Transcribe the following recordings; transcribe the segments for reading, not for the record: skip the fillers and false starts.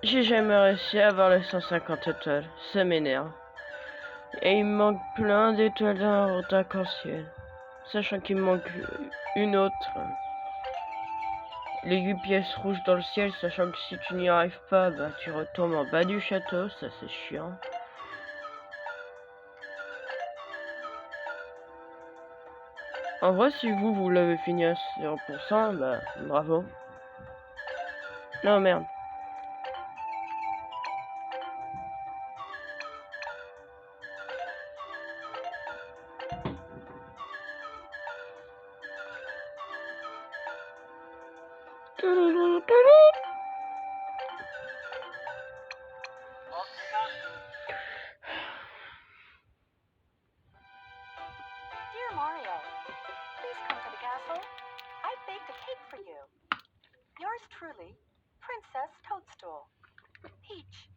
J'ai jamais réussi à avoir les 150 étoiles. Ça m'énerve. Et il me manque plein d'étoiles dans d'arc-en-ciel. Sachant qu'il me manque une autre. Les 8 pièces rouges dans le ciel, sachant que si tu n'y arrives pas, bah tu retombes en bas du château, ça c'est chiant. En vrai, si vous l'avez fini à 0%, bah bravo. Non merde. Dear Mario, please come to the castle. I've baked a cake for you. Yours truly, Princess Toadstool. Peach.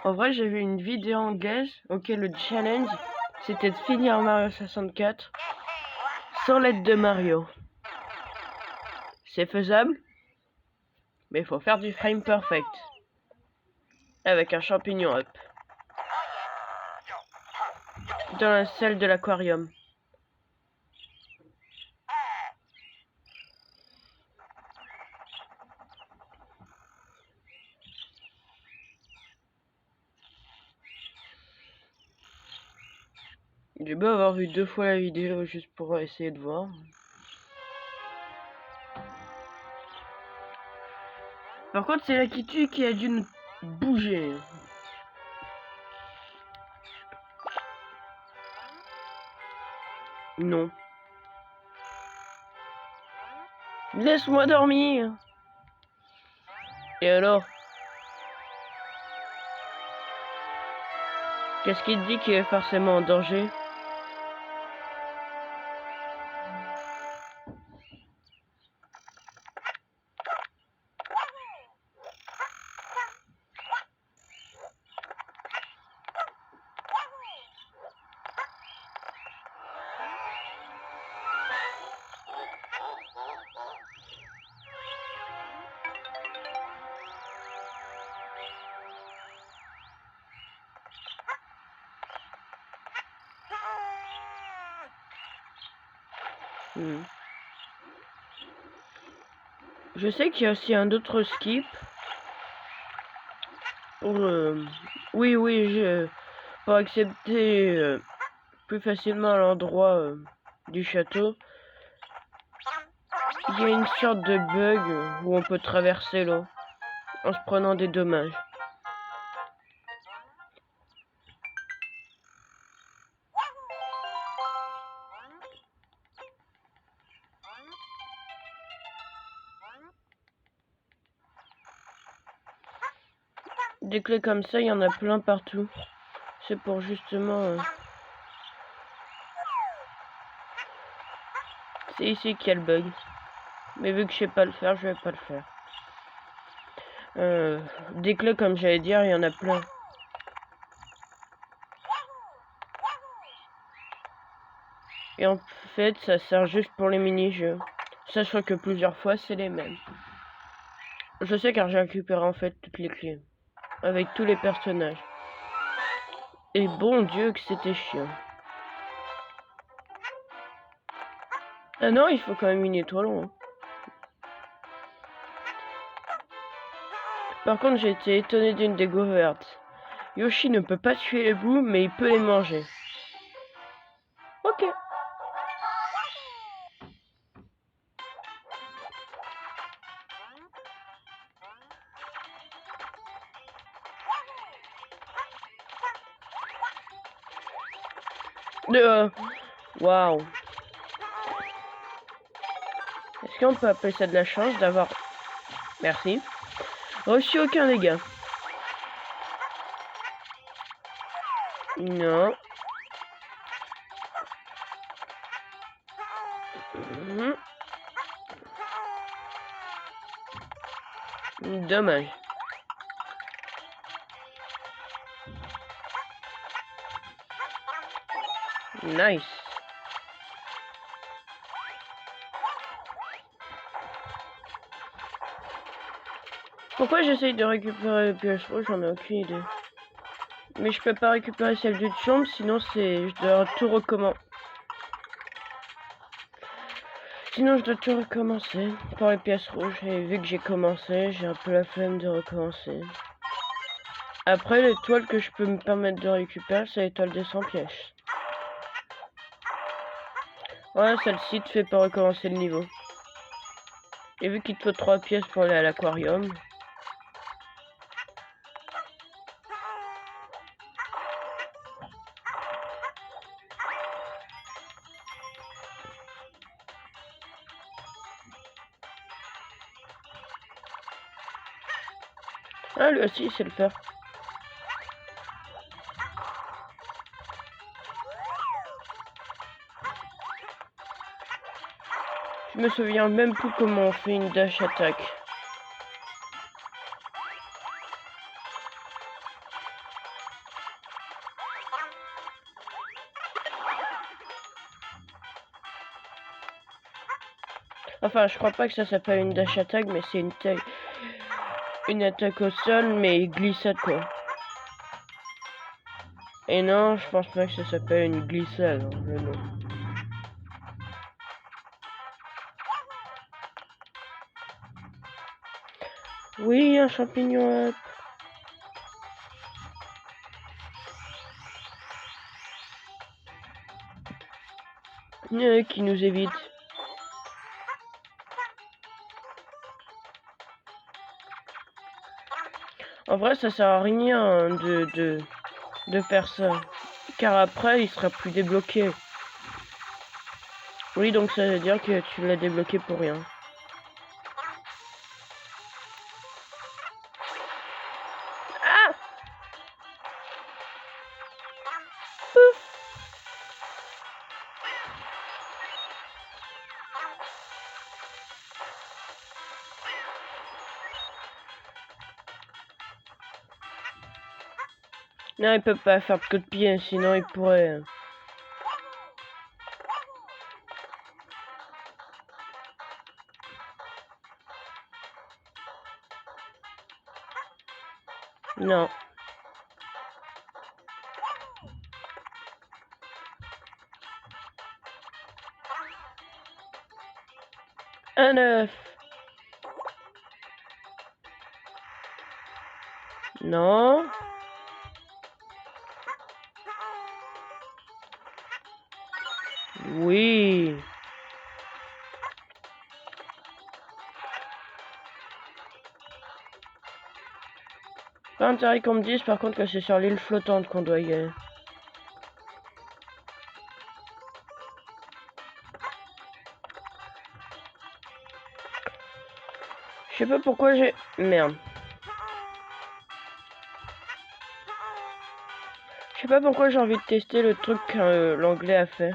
En vrai, j'ai vu une vidéo anglaise auquel le challenge c'était de finir Mario 64 sans l'aide de Mario. C'est faisable, mais il faut faire du frame perfect avec un champignon up dans la salle de l'aquarium. J'ai beau avoir vu 2 fois la vidéo juste pour essayer de voir. Par contre, c'est la Kitty qui a dû nous bouger. Non. Laisse-moi dormir. Et alors? Qu'est-ce qui te dit qu'il est forcément en danger? Je sais qu'il y a aussi un autre skip. Pour, pour accepter plus facilement l'endroit du château. Il y a une sorte de bug où on peut traverser l'eau en se prenant des dommages. Des clés comme ça, il y en a plein partout. C'est pour justement... C'est ici qu'il y a le bug. Mais vu que je sais pas le faire, je vais pas le faire. Des clés, comme j'allais dire, il y en a plein. Et en fait, ça sert juste pour les mini-jeux. Sachant que plusieurs fois, c'est les mêmes. Je sais car j'ai récupéré en fait toutes les clés. Avec tous les personnages. Et bon Dieu que c'était chiant. Ah non, il faut quand même une étoile. Hein. Par contre, j'ai été étonné d'une découverte. Yoshi ne peut pas tuer les bouts, mais il peut les manger. Ok. Waouh. Est-ce qu'on peut appeler ça de la chance d'avoir... Merci. Reçu aucun dégât. Non. Mhm. Dommage. Nice. Pourquoi j'essaye de récupérer les pièces rouges, j'en ai aucune idée. Mais je peux pas récupérer celle du chambre, sinon c'est... Je dois tout recommencer. Sinon je dois tout recommencer pour les pièces rouges. Et vu que j'ai commencé, j'ai un peu la flemme de recommencer. Après, l'étoile que je peux me permettre de récupérer, c'est l'étoile des 100 pièces. Ouais, celle-ci te fait pas recommencer le niveau. Et vu qu'il te faut 3 pièces pour aller à l'aquarium. Ah, lui aussi, il sait le faire. Je me souviens même plus comment on fait une dash attack. Enfin, je crois pas que ça s'appelle une dash attack, mais c'est une attaque au sol, mais glissade quoi. Et non, je pense pas que ça s'appelle une glissade, hein, le nom. Oui, un champignon up. Qui nous évite. En vrai, ça sert à rien de faire ça. Car après, il sera plus débloqué. Oui, donc ça veut dire que tu l'as débloqué pour rien. Ah! Pouf! Non, il peut pas faire de coup de pied, sinon il pourrait... Non. Un œuf. Non. Oui. Pas intérêt qu'on me dise par contre que c'est sur l'île flottante qu'on doit y aller. Je sais pas pourquoi j'ai... Merde. Je sais pas pourquoi j'ai envie de tester le truc que l'anglais a fait.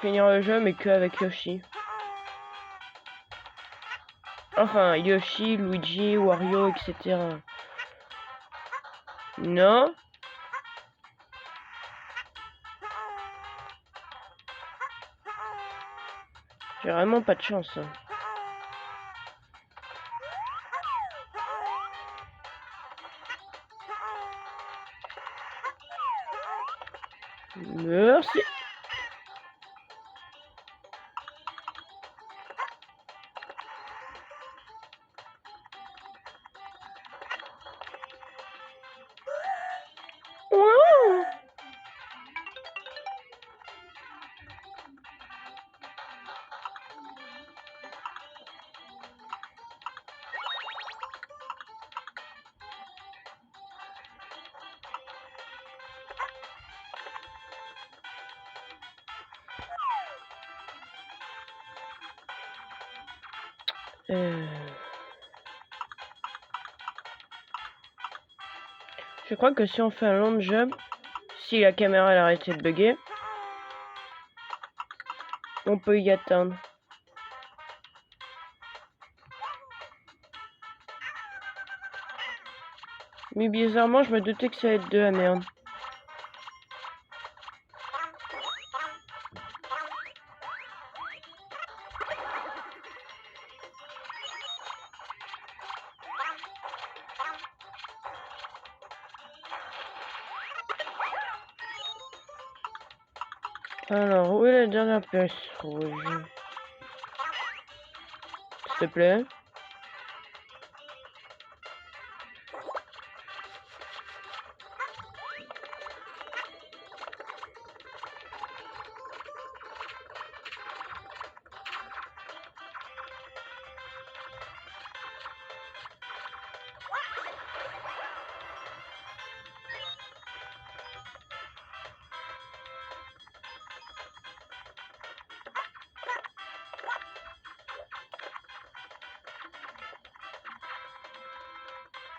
Finir le jeu mais que avec Yoshi. Enfin, Yoshi, Luigi, Wario, etc. Non. J'ai vraiment pas de chance. Hein. Merci. Ouah. Je crois que si on fait un long jump, si la caméra elle arrête de bugger, on peut y atteindre. Mais bizarrement, je me doutais que ça allait être 2, ah merde. Alors, où est la dernière pièce rouge? S'il te plaît.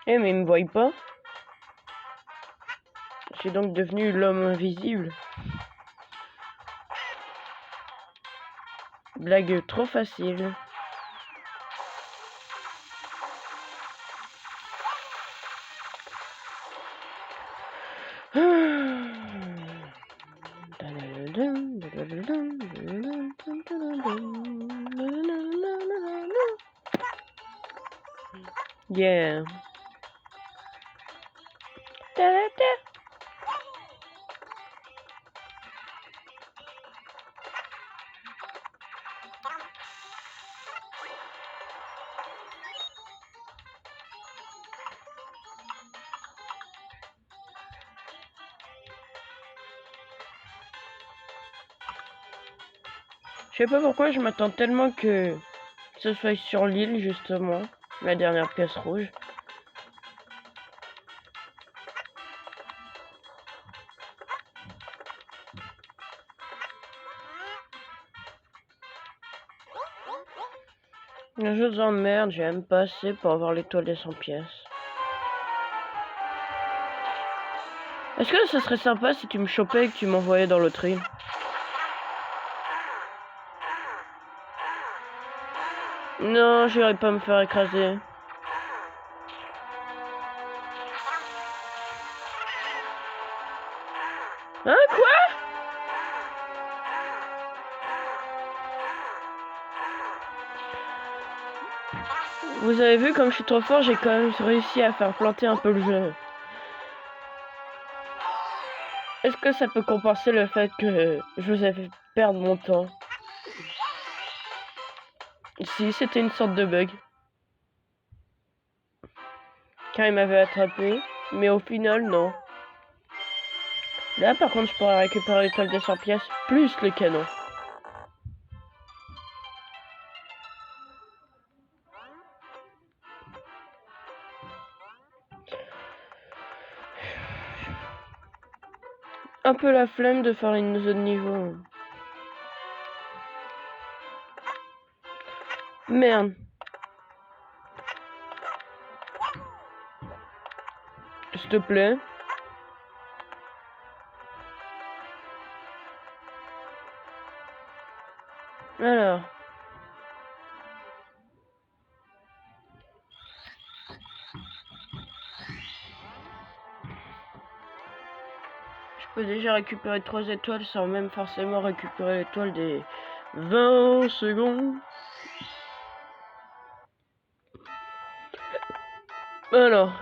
Eh mais il me voit pas. Je suis donc devenu l'homme invisible. Blague trop facile. Yeah. Je sais pas pourquoi je m'attends tellement que ce soit sur l'île justement, la dernière pièce rouge. Je vous emmerde, j'ai même pas assez pour avoir l'étoile des 100 pièces. Est-ce que ça serait sympa si tu me chopais et que tu m'envoyais dans l'autre île? Non, j'irai pas me faire écraser. Hein, quoi? Vous avez vu comme je suis trop fort, j'ai quand même réussi à faire planter un peu le jeu. Est-ce que ça peut compenser le fait que je vous ai fait perdre mon temps? Si, c'était une sorte de bug. Car il m'avait attrapé, mais au final, non. Là, par contre, je pourrais récupérer l'étoile des 100 pièces, plus le canon. Un peu la flemme de faire une zone niveau. Merde. S'il te plaît. Alors. Je peux déjà récupérer 3 étoiles sans même forcément récupérer l'étoile des 20 secondes. Alors.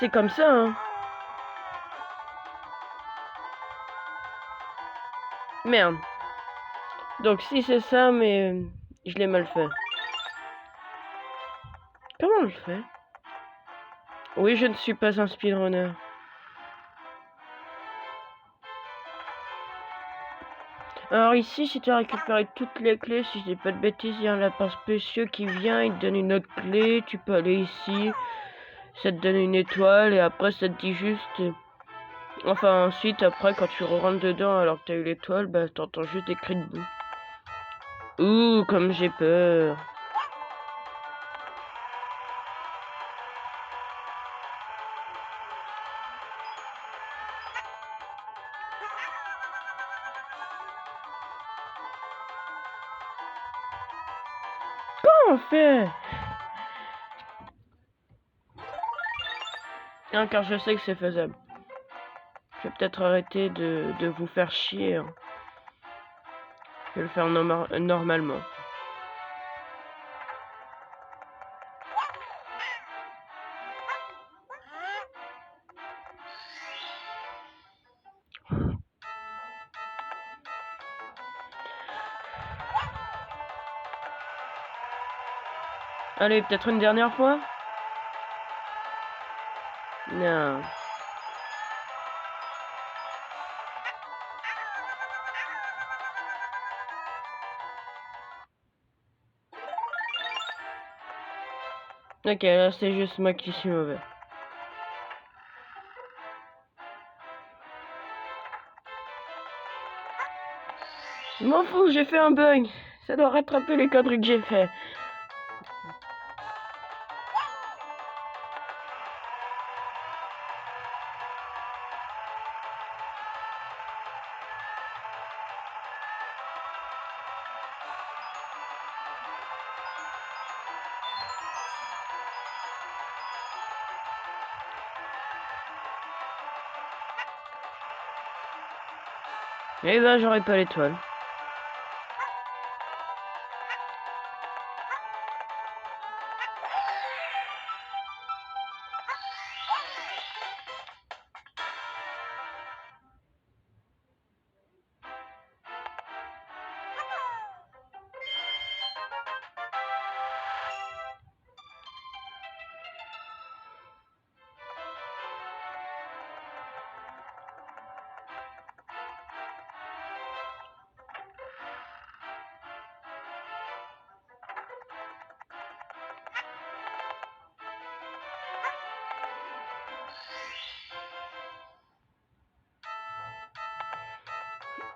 C'est comme ça, hein. Merde. Donc si c'est ça, mais je l'ai mal fait. Comment on le fait? Oui, je ne suis pas un speedrunner. Alors ici, si tu as récupéré toutes les clés, si je dis pas de bêtises, il y a un lapin spéciaux qui vient, il te donne une autre clé, tu peux aller ici, ça te donne une étoile, et après ça te dit juste Enfin, ensuite, après, quand tu rentres dedans alors que t'as eu l'étoile, bah t'entends juste des cris de boue. Ouh, comme j'ai peur. Comment on fait? Hein, car je sais que c'est faisable. Je vais peut-être arrêter de vous faire chier. Hein. Je vais le faire normalement. Allez, peut-être une dernière fois? Non. Ok, là c'est juste moi qui suis mauvais. Je m'en fous, j'ai fait un bug. Ça doit rattraper les conneries que j'ai fait. Eh ben, j'aurais pas l'étoile.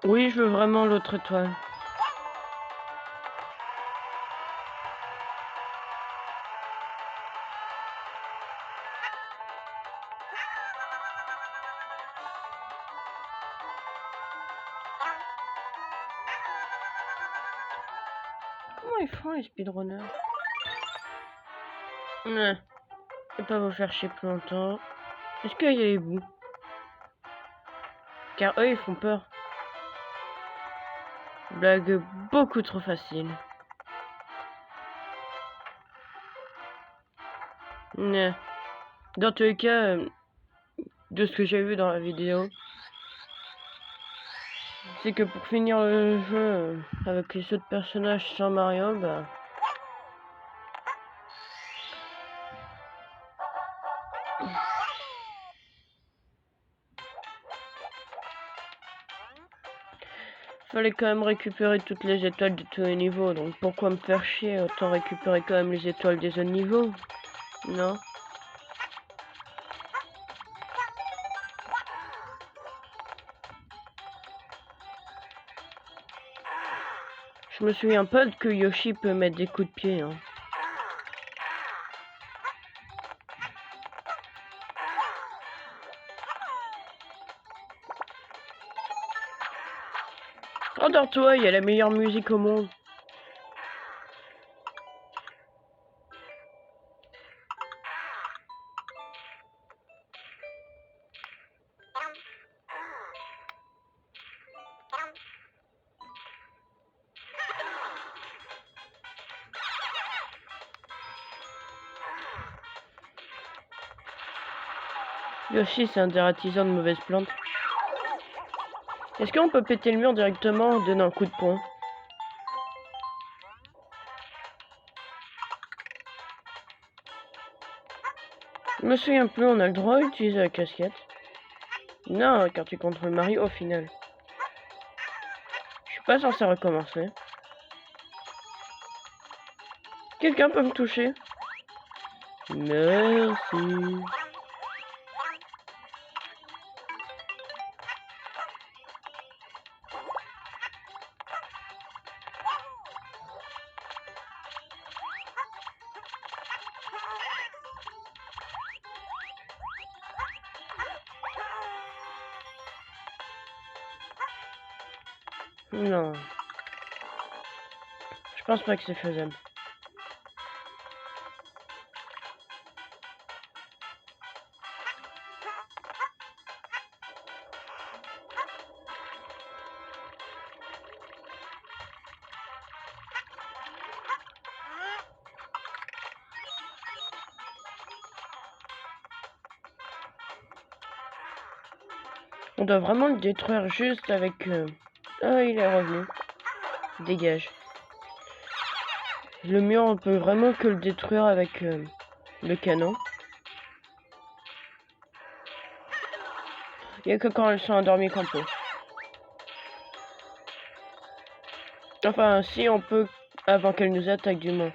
Oui, je veux vraiment l'autre étoile. Comment ils font les speedrunners? Ouais. Je vais pas vous faire chier plus longtemps. Est-ce qu'il y a les bouts? Car eux, ils font peur. Blague beaucoup trop facile. Ouais. Dans tous les cas, de ce que j'ai vu dans la vidéo, c'est que pour finir le jeu avec les autres personnages sans Mario, bah... Fallait quand même récupérer toutes les étoiles de tous les niveaux, donc pourquoi me faire chier? Autant récupérer quand même les étoiles des autres niveaux, non? Je me souviens pas que Yoshi peut mettre des coups de pied, hein. Endors-toi, il y a la meilleure musique au monde. Yoshi, c'est un dératisant de mauvaises plantes. Est-ce qu'on peut péter le mur directement en donnant un coup de poing? Je me souviens plus, on a le droit d'utiliser la casquette? Non, car tu contrôles Mario au final. Je suis pas censé recommencer. Quelqu'un peut me toucher? Merci. Non. Je pense pas que c'est faisable. On doit vraiment le détruire juste avec... Ah, il est revenu. Dégage. Le mur, on peut vraiment que le détruire avec le canon. Il n'y a que quand elles sont endormies qu'on peut. Enfin, si on peut, avant qu'elles nous attaquent du moins.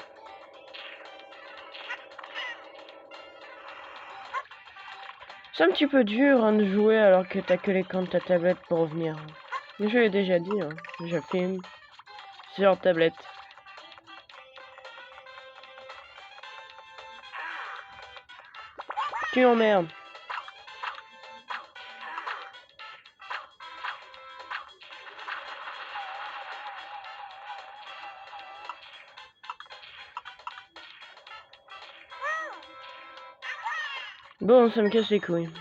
C'est un petit peu dur hein, de jouer alors que t'as que l'écran de ta tablette pour revenir. Mais je l'ai déjà dit, hein. Je filme sur tablette. Tu emmerdes. Bon, ça me casse les couilles.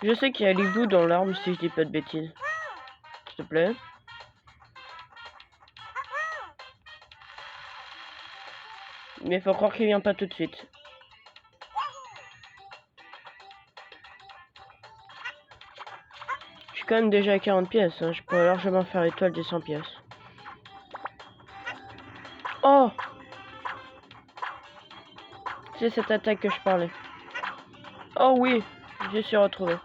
Je sais qu'il y a l'hibou dans l'arbre si je dis pas de bêtises. S'il te plaît. Mais faut croire qu'il vient pas tout de suite. Je suis quand même déjà à 40 pièces. Hein. Je pourrais largement faire l'étoile des 100 pièces. Oh! C'est cette attaque que je parlais. Oh oui! Je suis retrouvé.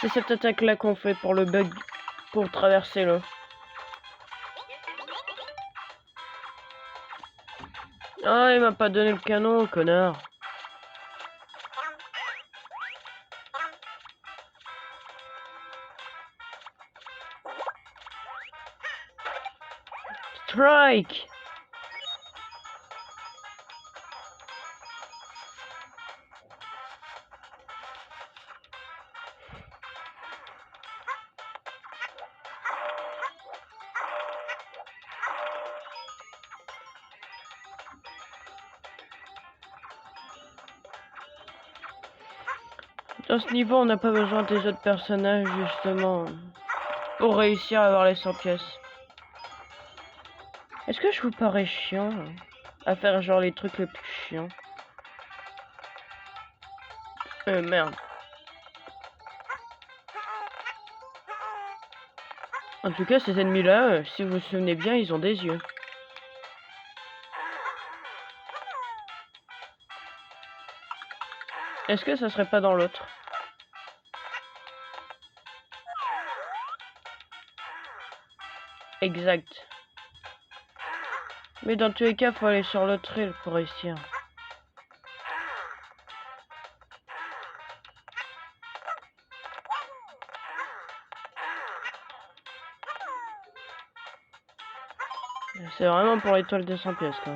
C'est cette attaque-là qu'on fait pour le bug, pour traverser l'eau. Ah, il m'a pas donné le canon, connard. Strike! Dans ce niveau, on n'a pas besoin des autres personnages, justement, pour réussir à avoir les 100 pièces. Est-ce que je vous parais chiant à faire genre les trucs les plus chiants? Merde. En tout cas, ces ennemis-là, si vous vous souvenez bien, ils ont des yeux. Est-ce que ça serait pas dans l'autre? Exact. Mais dans tous les cas, faut aller sur l'autre île pour réussir. C'est vraiment pour l'étoile de 100 pièces, quoi.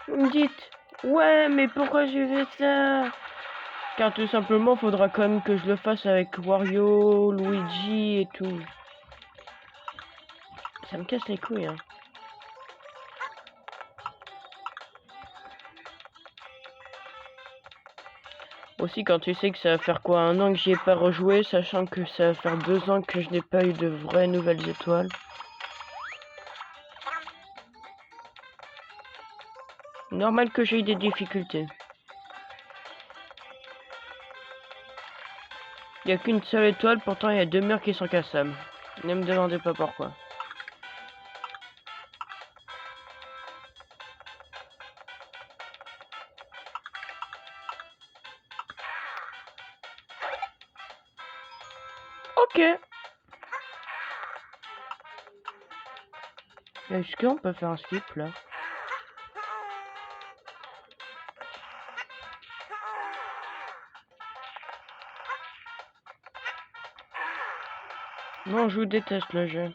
Vous me dites, ouais, mais pourquoi j'ai fait ça? Car tout simplement, faudra quand même que je le fasse avec Wario, Luigi et tout. Ça me casse les couilles, hein. Aussi, quand tu sais que ça va faire quoi, 1 an que j'y ai pas rejoué, sachant que ça va faire 2 ans que je n'ai pas eu de vraies nouvelles étoiles. Normal que j'ai eu des difficultés. Il n'y a qu'une seule étoile, pourtant il y a 2 murs qui sont cassables. Ne me demandez pas pourquoi. Ok. Est-ce qu'on peut faire un skip là? Non, je déteste le jeu.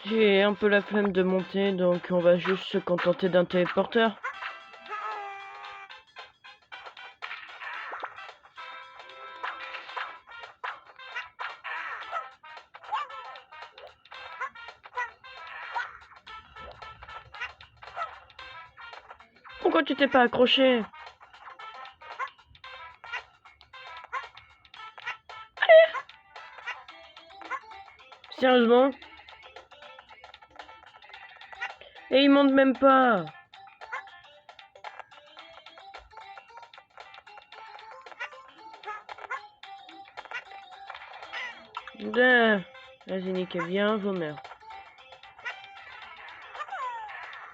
J'ai un peu la flemme de monter, donc on va juste se contenter d'un téléporteur. Pourquoi tu t'es pas accroché? Sérieusement? Et il monte même pas. Vas-y, niquez bien vos mères.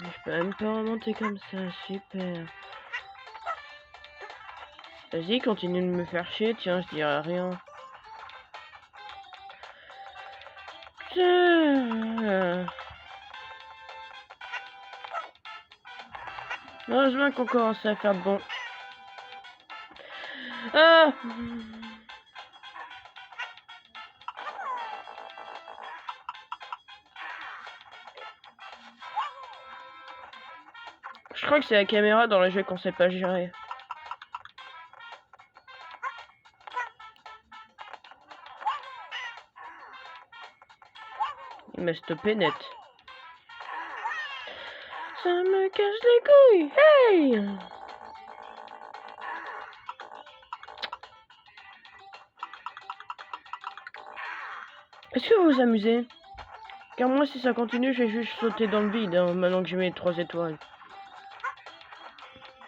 Je peux même pas remonter comme ça, super. Vas-y, continue de me faire chier, tiens, je dirai rien. Putain. Heureusement qu'on commence à faire de bon. Ah! Je crois que c'est la caméra dans le jeu qu'on sait pas gérer. Il m'a stoppé net. Ça me casse les couilles. Hey! Est-ce que vous vous amusez? Car moi, si ça continue, je vais juste sauter dans le vide, hein, maintenant que j'ai mes 3 étoiles.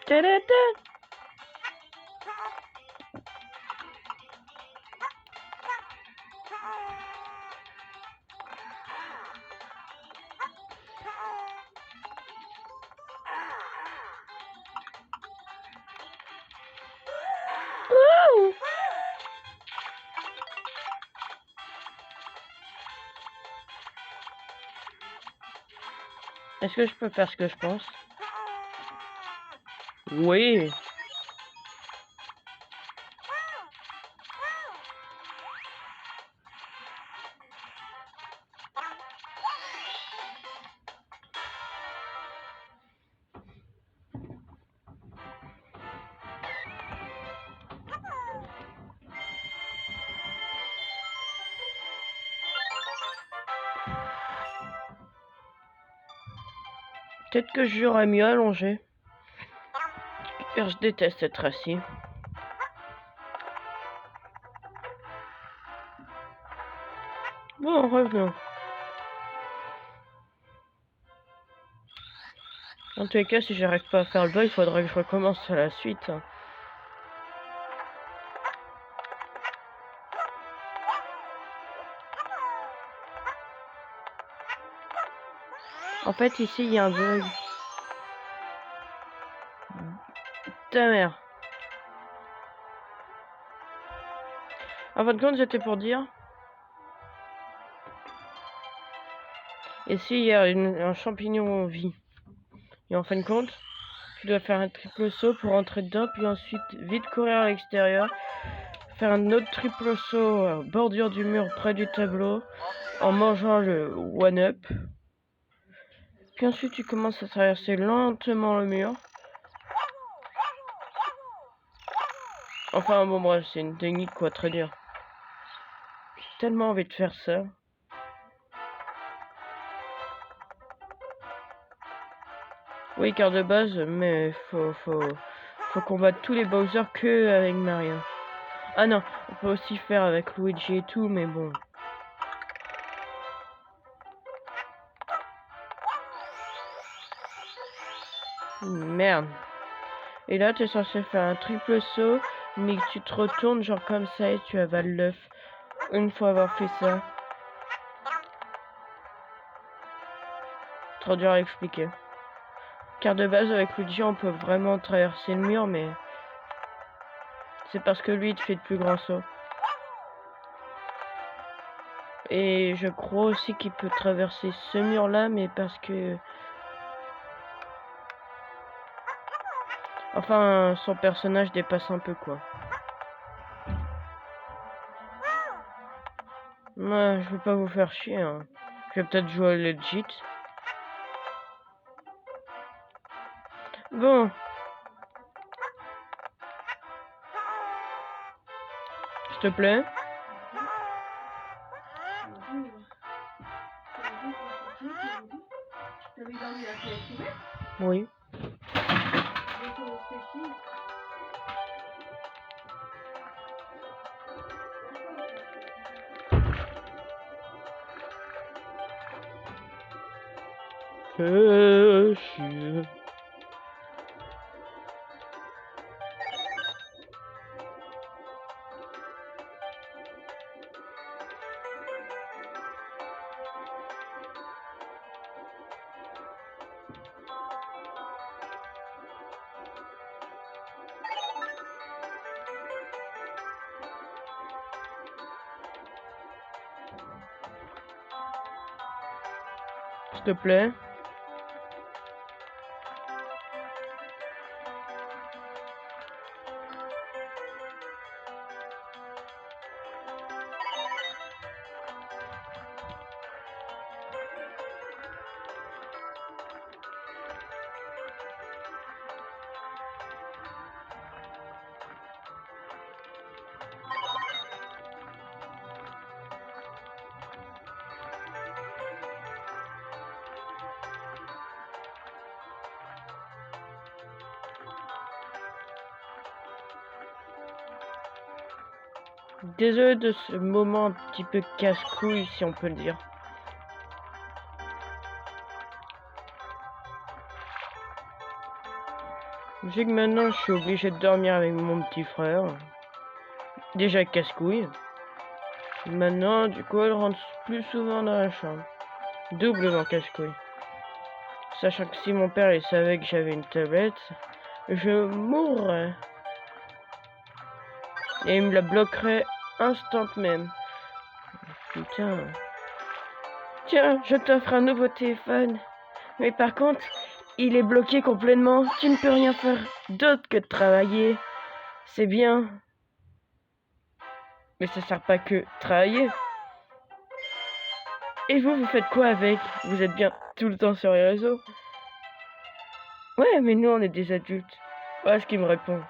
Ta-da-ta! Wouh! Est-ce que je peux faire ce que je pense? Oui. Peut-être que j'aurais mieux allongé. Car je déteste être assis. Bon, revenons. En tous les cas, si j'arrive pas à faire le bas, il faudra que je recommence à la suite. En fait, ici, il y a un bug. Ta mère. En fin de compte, j'étais pour dire. Ici, il y a un champignon en vie. Et en fin de compte, tu dois faire un triple saut pour entrer dedans, puis ensuite vite courir à l'extérieur. Faire un autre triple saut à bordure du mur près du tableau en mangeant le one-up. Puis ensuite, tu commences à traverser lentement le mur. Enfin, bon, bref, c'est une technique quoi, très dur. J'ai tellement envie de faire ça. Oui, car de base, mais faut combattre tous les Bowser que avec Mario. Ah non, on peut aussi faire avec Luigi et tout, mais bon. Merde. Et là, t'es censé faire un triple saut, mais que tu te retournes genre comme ça et tu avales l'œuf. Une fois avoir fait ça. Trop dur à expliquer. Car de base, avec Luigi, on peut vraiment traverser le mur, mais... c'est parce que lui, il te fait de plus grands sauts. Et je crois aussi qu'il peut traverser ce mur-là, mais parce que... enfin, son personnage dépasse un peu, quoi. Moi, je veux pas vous faire chier, hein. Je vais peut-être jouer legit. Bon. S'il te plaît. Oui. Chier. S'il te plaît. Désolé de ce moment un petit peu casse-couille, si on peut le dire. Vu que maintenant je suis obligé de dormir avec mon petit frère. Déjà casse-couille. Maintenant, du coup, elle rentre plus souvent dans la chambre. Doublement casse-couille. Sachant que si mon père il savait que j'avais une tablette, je mourrais. Et il me la bloquerait instant même. Putain. Tiens, je t'offre un nouveau téléphone. Mais par contre, il est bloqué complètement. Tu ne peux rien faire d'autre que de travailler. C'est bien. Mais ça sert pas que travailler. Et vous faites quoi avec? Vous êtes bien tout le temps sur les réseaux? Ouais, mais nous, on est des adultes. Voilà ce qu'il me répond.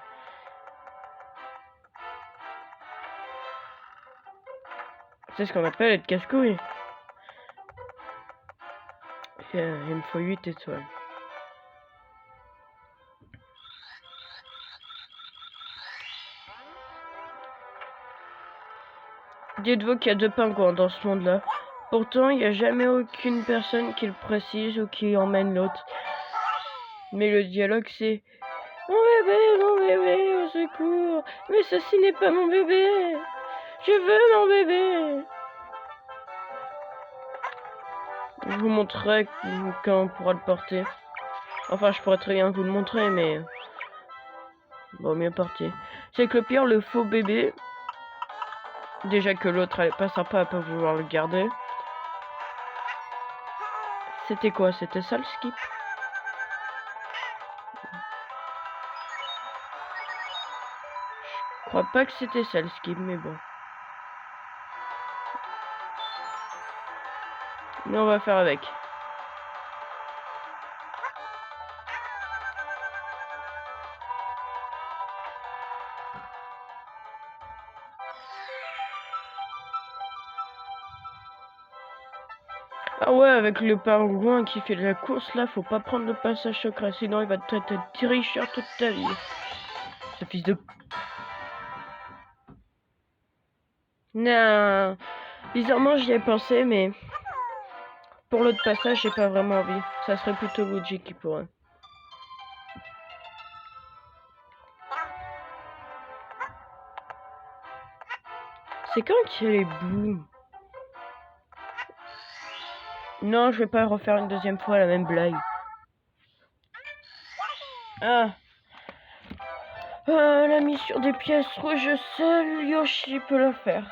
C'est ce qu'on appelle être casse-couille. Il me faut 8 étoiles. Dites-vous qu'il y a 2 pingouins dans ce monde-là. Pourtant, il n'y a jamais aucune personne qui le précise ou qui emmène l'autre. Mais le dialogue, c'est mon bébé, au secours. Mais ceci n'est pas mon bébé. Je veux mon bébé. Je vous montrerai quand on pourra le porter. Enfin, je pourrais très bien vous le montrer, mais... bon, mieux porter. C'est que le pire, le faux bébé... déjà que l'autre, elle est pas sympa à pas vouloir le garder. C'était quoi? C'était ça le skip? Je crois pas que c'était ça le skip, mais bon. Mais on va faire avec. Ah ouais, avec le pingouin qui fait de la course là, faut pas prendre le passage secret, sinon il va te tirer cher toute ta vie. Ce fils de... non. Bizarrement j'y ai pensé, mais... pour l'autre passage, j'ai pas vraiment envie. Ça serait plutôt Luigi qui pourrait. C'est quand qu'il y a les bouts? Non, je vais pas refaire une deuxième fois la même blague. Ah. La mission des pièces rouges, seul Yoshi peut le faire.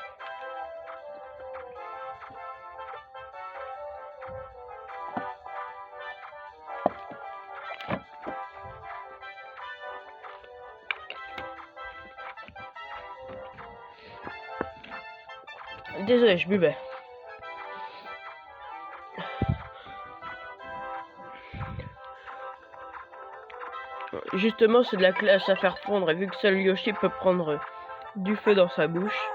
Désolé, je buvais. Justement, c'est de la classe à faire fondre, et vu que seul Yoshi peut prendre du feu dans sa bouche.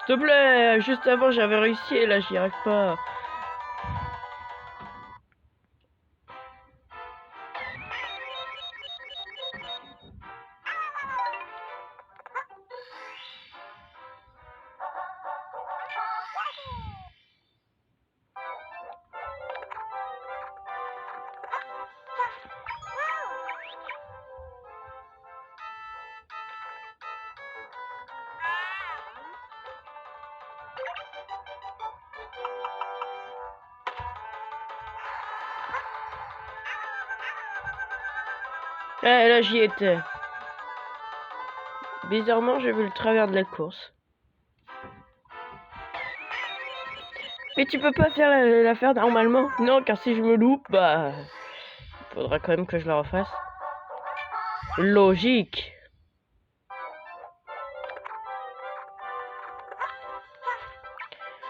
S'il te plaît, juste avant j'avais réussi et là j'y arrive pas. Eh, là j'y étais. Bizarrement, j'ai vu le travers de la course. Mais tu peux pas faire la faire normalement? Non, car si je me loupe, bah... faudra quand même que je la refasse. Logique.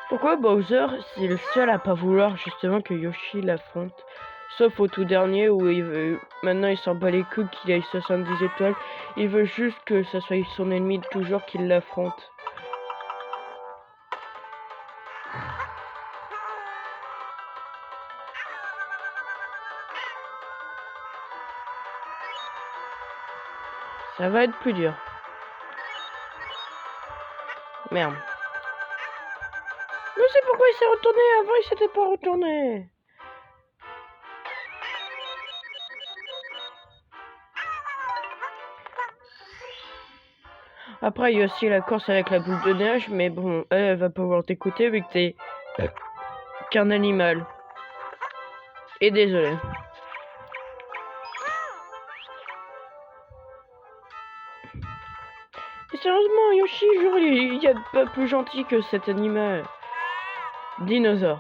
Pourquoi Bowser, c'est le seul à pas vouloir justement que Yoshi l'affronte? Sauf au tout dernier où il veut... Maintenant il s'en bat les couilles qu'il ait 70 étoiles. Il veut juste que ça soit son ennemi de toujours qu'il l'affronte. Ça va être plus dur. Merde. Je sais pourquoi il s'est retourné. Avant il s'était pas retourné. Après, il y a aussi la course avec la boule de neige, mais bon, elle va pouvoir t'écouter vu que t'es qu'un animal. Et désolé. Mais sérieusement, Yoshi, genre, il y a pas plus gentil que cet animal. Dinosaure.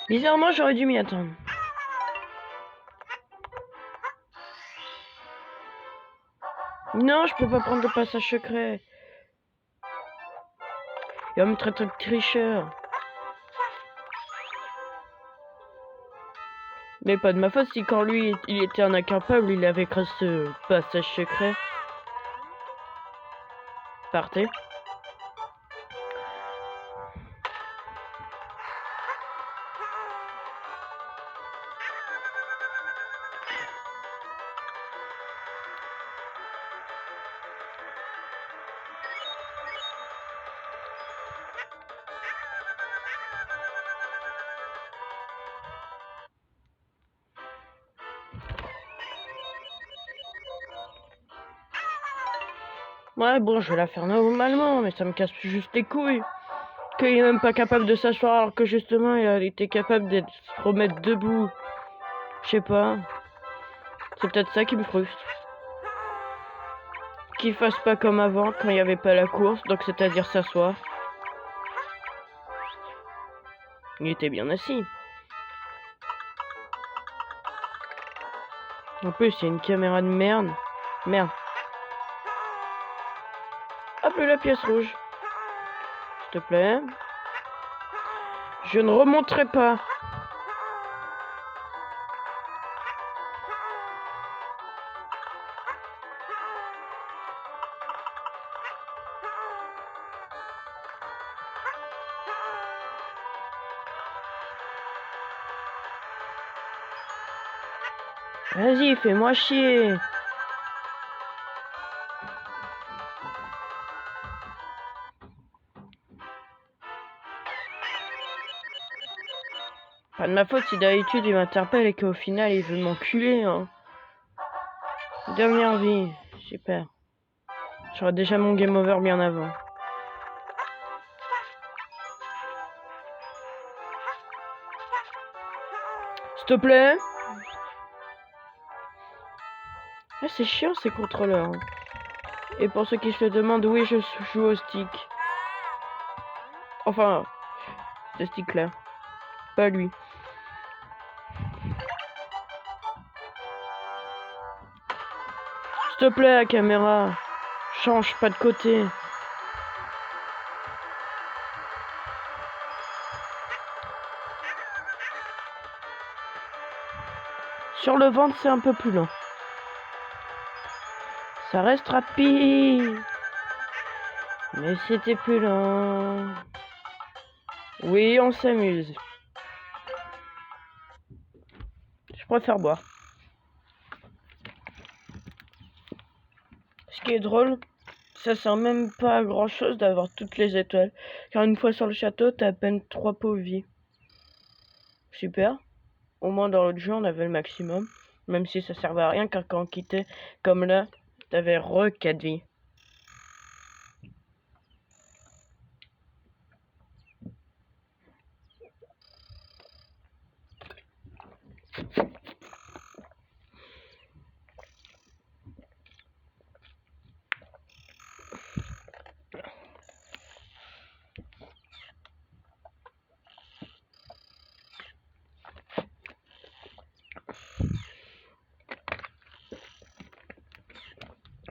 Bizarrement, j'aurais dû m'y attendre. Non, je peux pas prendre le passage secret. Il va me traiter de tricheur. Mais pas de ma faute si quand lui, il était un incapable, il avait créé ce passage secret. Partez. Ouais, bon, je vais la faire normalement, mais ça me casse juste les couilles. Qu'il est même pas capable de s'asseoir alors que justement il était capable de se remettre debout. Je sais pas. C'est peut-être ça qui me frustre. Qu'il fasse pas comme avant quand il n'y avait pas la course, donc c'est-à-dire s'asseoir. Il était bien assis. En plus, il y a une caméra de merde. Merde. Hop, la pièce rouge. S'il te plaît. Je ne remonterai pas. Vas-y, fais-moi chier. Pas de ma faute si d'habitude il m'interpelle et qu'au final il veut m'enculer. Hein. Dernière vie, super. J'aurais déjà mon game over bien avant. S'il te plaît. Ah, c'est chiant ces contrôleurs. Hein. Et pour ceux qui se le demandent, oui, je joue au stick. Enfin, ce stick là. Pas lui. S'il te plaît, la caméra. Change pas de côté. Sur le ventre, c'est un peu plus lent. Ça reste rapide. Mais c'était plus lent. Oui, on s'amuse. Je préfère boire. Ce qui est drôle, ça sert même pas à grand chose d'avoir toutes les étoiles. Car une fois sur le château, t'as à peine 3 pauvres vies. Super. Au moins dans l'autre jeu, on avait le maximum. Même si ça servait à rien, car quand on quittait, comme là, t'avais 4 vies.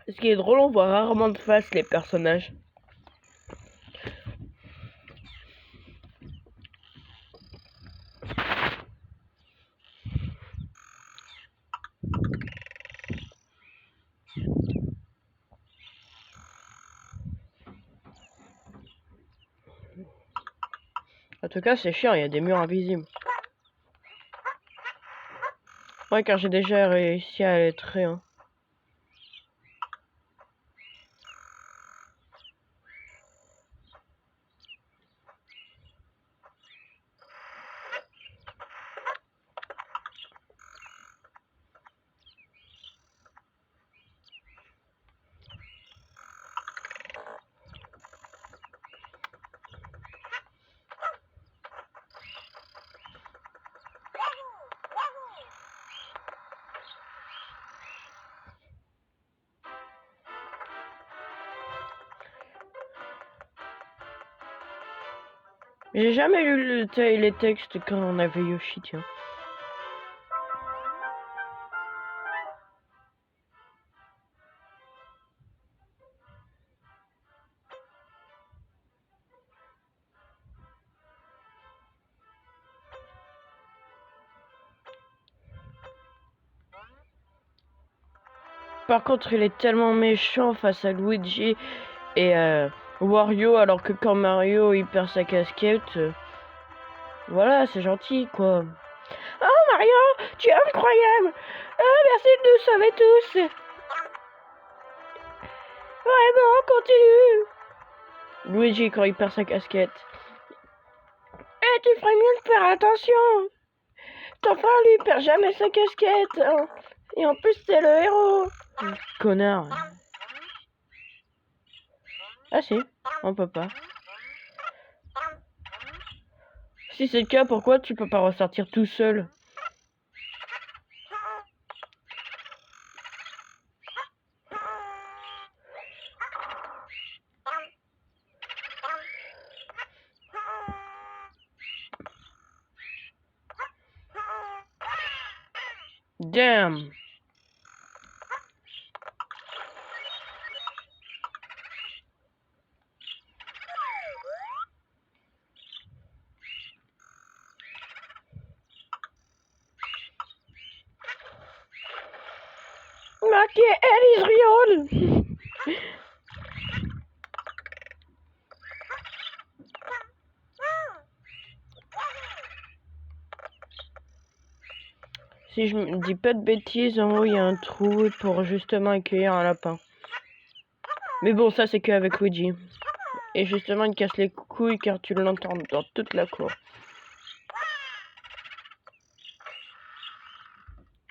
Ce qui est drôle, on voit rarement de face les personnages. En tout cas, c'est chiant, il y a des murs invisibles. Ouais, car j'ai déjà réussi à les traiter. Hein. J'ai jamais lu les textes quand on avait Yoshi, tiens. Par contre, il est tellement méchant face à Luigi et Wario, alors que quand Mario il perd sa casquette, voilà, c'est gentil quoi. Oh Mario, tu es incroyable! Ah, merci de nous sauver tous! Vraiment, continue! Luigi quand il perd sa casquette. Eh, tu ferais mieux de faire attention! Ton frère lui il perd jamais sa casquette! Hein. Et en plus, c'est le héros! Connard! Ah si, on peut pas. Si c'est le cas, pourquoi tu peux pas ressortir tout seul? Damn! marqué Alice Riol. Si je me dis pas de bêtises, en haut il y a un trou pour justement accueillir un lapin. Mais bon, ça c'est qu'avec Luigi. Et justement, il casse les couilles car tu l'entends dans toute la cour.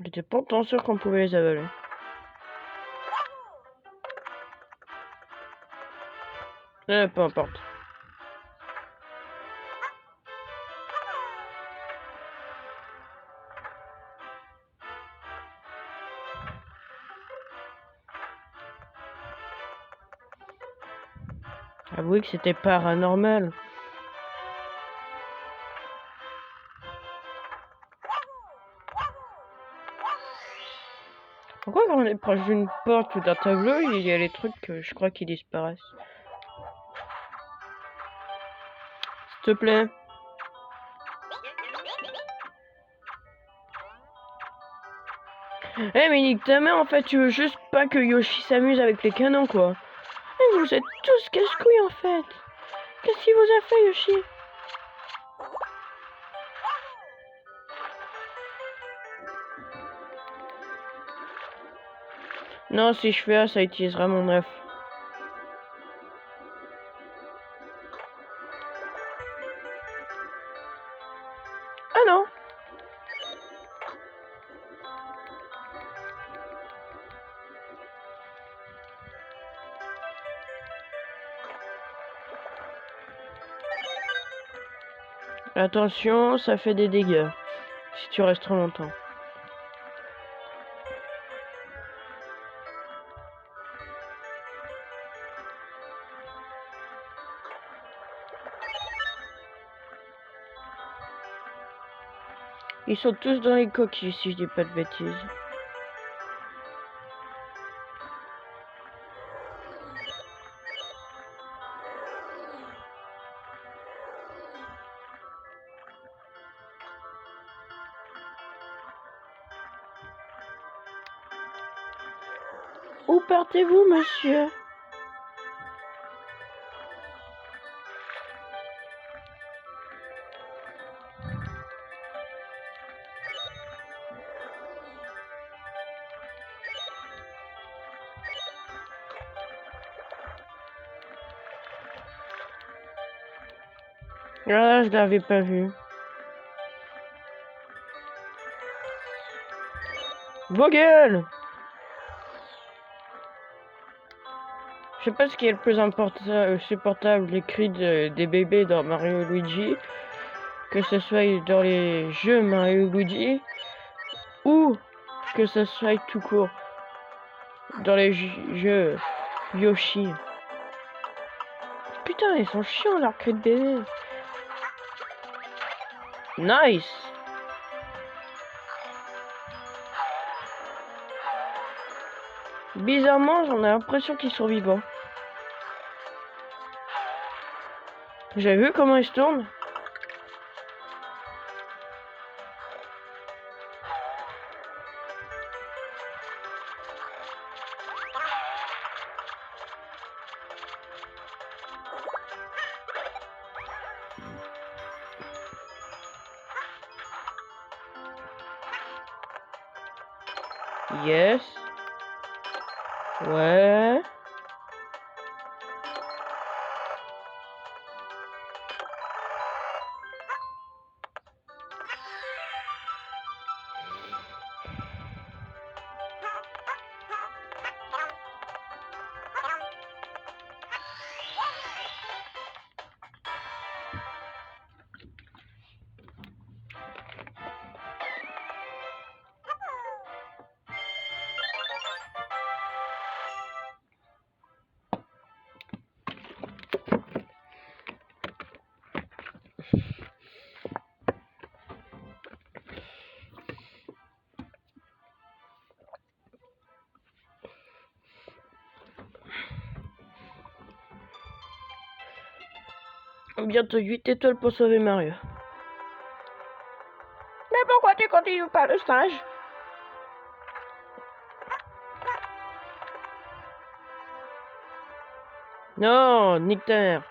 J'étais pas tant sûr qu'on pouvait les avaler. Peu importe. Avouez que c'était paranormal. Pourquoi quand on est proche d'une porte ou d'un tableau, il y a les trucs que je crois qui disparaissent? S'il te plaît. Eh mais nique ta mère, en fait, tu veux juste pas que Yoshi s'amuse avec les canons, quoi. Eh, vous êtes tous casse-couilles, en fait. Qu'est-ce qu'il vous a fait, Yoshi? Non, si je fais ça utilisera mon œuf. Ah non. Attention, ça fait des dégâts. Si tu restes trop longtemps. Ils sont tous dans les coquilles, si je dis pas de bêtises. Où partez-vous, monsieur? Ah, je l'avais pas vu. Vos gueules! Je sais pas ce qui est le plus supportable, les cris des bébés dans Mario et Luigi, que ce soit dans les jeux Mario et Luigi, ou que ce soit tout court dans les jeux Yoshi. Putain, ils sont chiants leurs cris de bébé. Nice! Bizarrement, j'en ai l'impression qu'ils sont vivants. J'ai vu comment ils se tournent. Yes. Ouais. Bientôt 8 étoiles pour sauver Mario. Mais pourquoi tu continues pas le stage? Non, nique ta mère.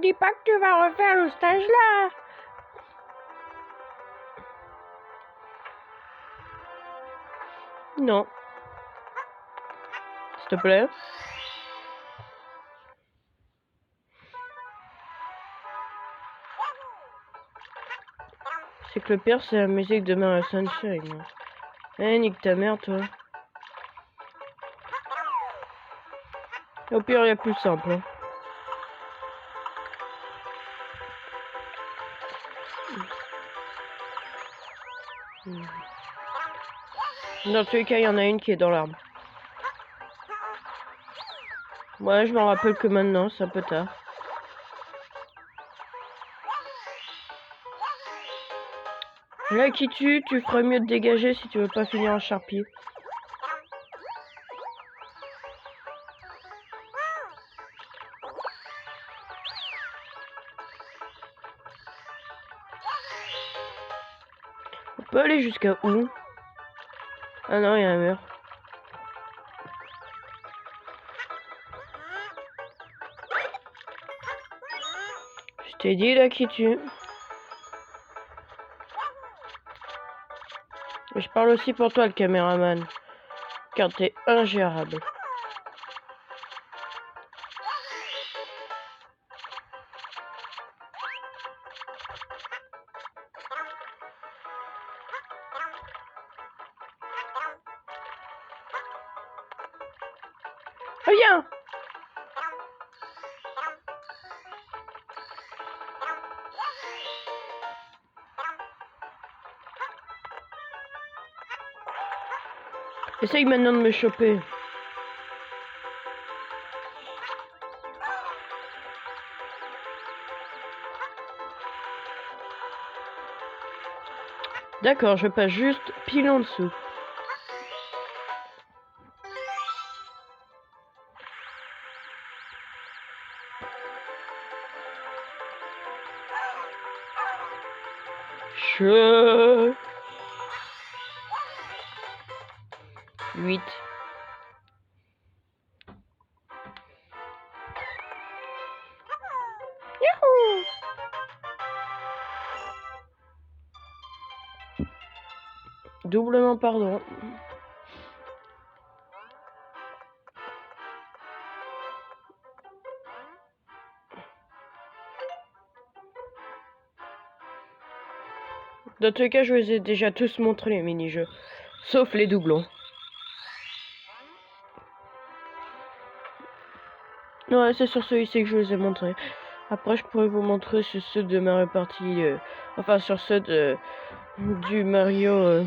Dis pas que tu vas refaire le stage là. Non. S'il te plaît. C'est que le pire, c'est la musique de Mario Sunshine. Eh, nique ta mère, toi. Au pire, il y a plus simple. Hein. Dans tous les cas, il y en a une qui est dans l'arbre. Ouais, je m'en rappelle que maintenant, c'est un peu tard. Là, qui tu ferais mieux de dégager si tu veux pas finir en charpie. On peut aller jusqu'à où? Ah non, il y a un mur. Je t'ai dit là qui tu. Et je parle aussi pour toi le caméraman. Car t'es ingérable. Viens! Essaye maintenant de me choper. D'accord, je passe juste pile en dessous. Je... 8. Yahoo! Doublement pardon. Dans tous les cas, je vous ai déjà tous montré les mini-jeux. Sauf les doublons. Ouais, c'est sur celui-ci que je vous ai montré. Après, je pourrais vous montrer sur ceux de Mario Party. Enfin, sur ceux de... du Mario...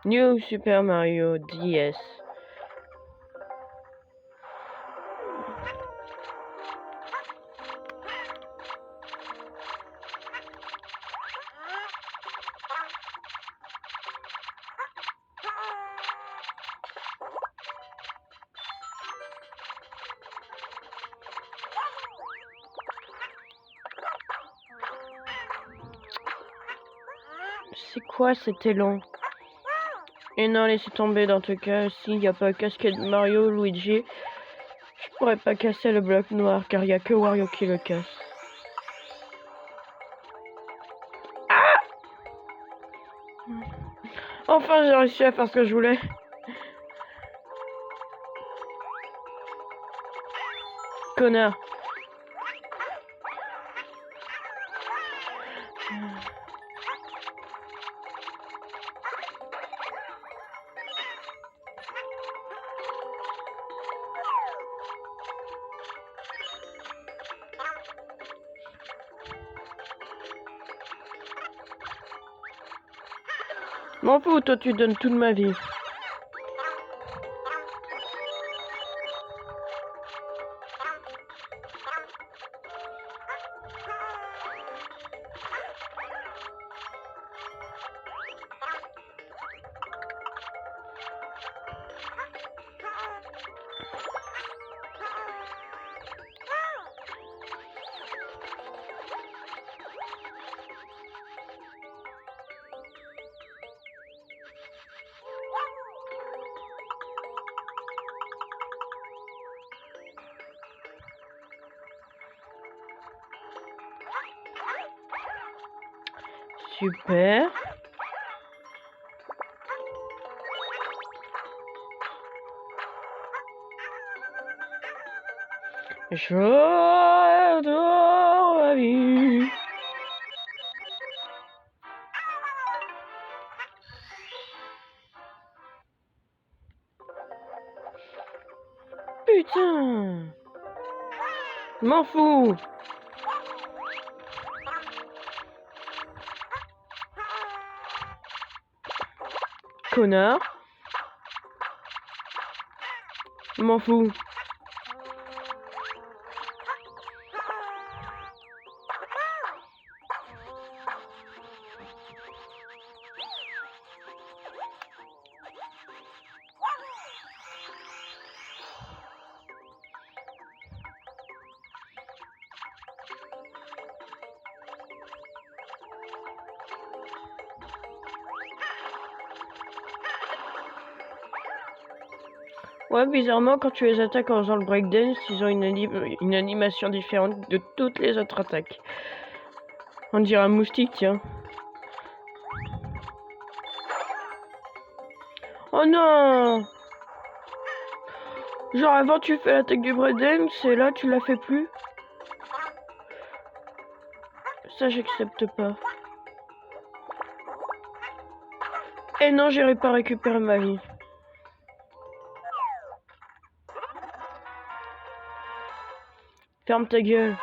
New Super Mario DS. C'est quoi cet élan? Et non, laissez tomber dans tout cas. S'il n'y a pas casquette Mario, Luigi, je pourrais pas casser le bloc noir car il n'y a que Wario qui le casse. Ah! Enfin, j'ai réussi à faire ce que je voulais. Connard. M'en fous, toi tu donnes toute ma vie. Super. J'adore la vie. Putain. M'en fous. Connard. M'en fous. Ouais, bizarrement, quand tu les attaques en faisant le breakdance, ils ont une animation différente de toutes les autres attaques. On dirait un moustique, tiens. Oh non! Genre avant tu fais l'attaque du breakdance et là tu la fais plus. Ça j'accepte pas. Et non, j'irai pas récupérer ma vie. Ferme ta gueule.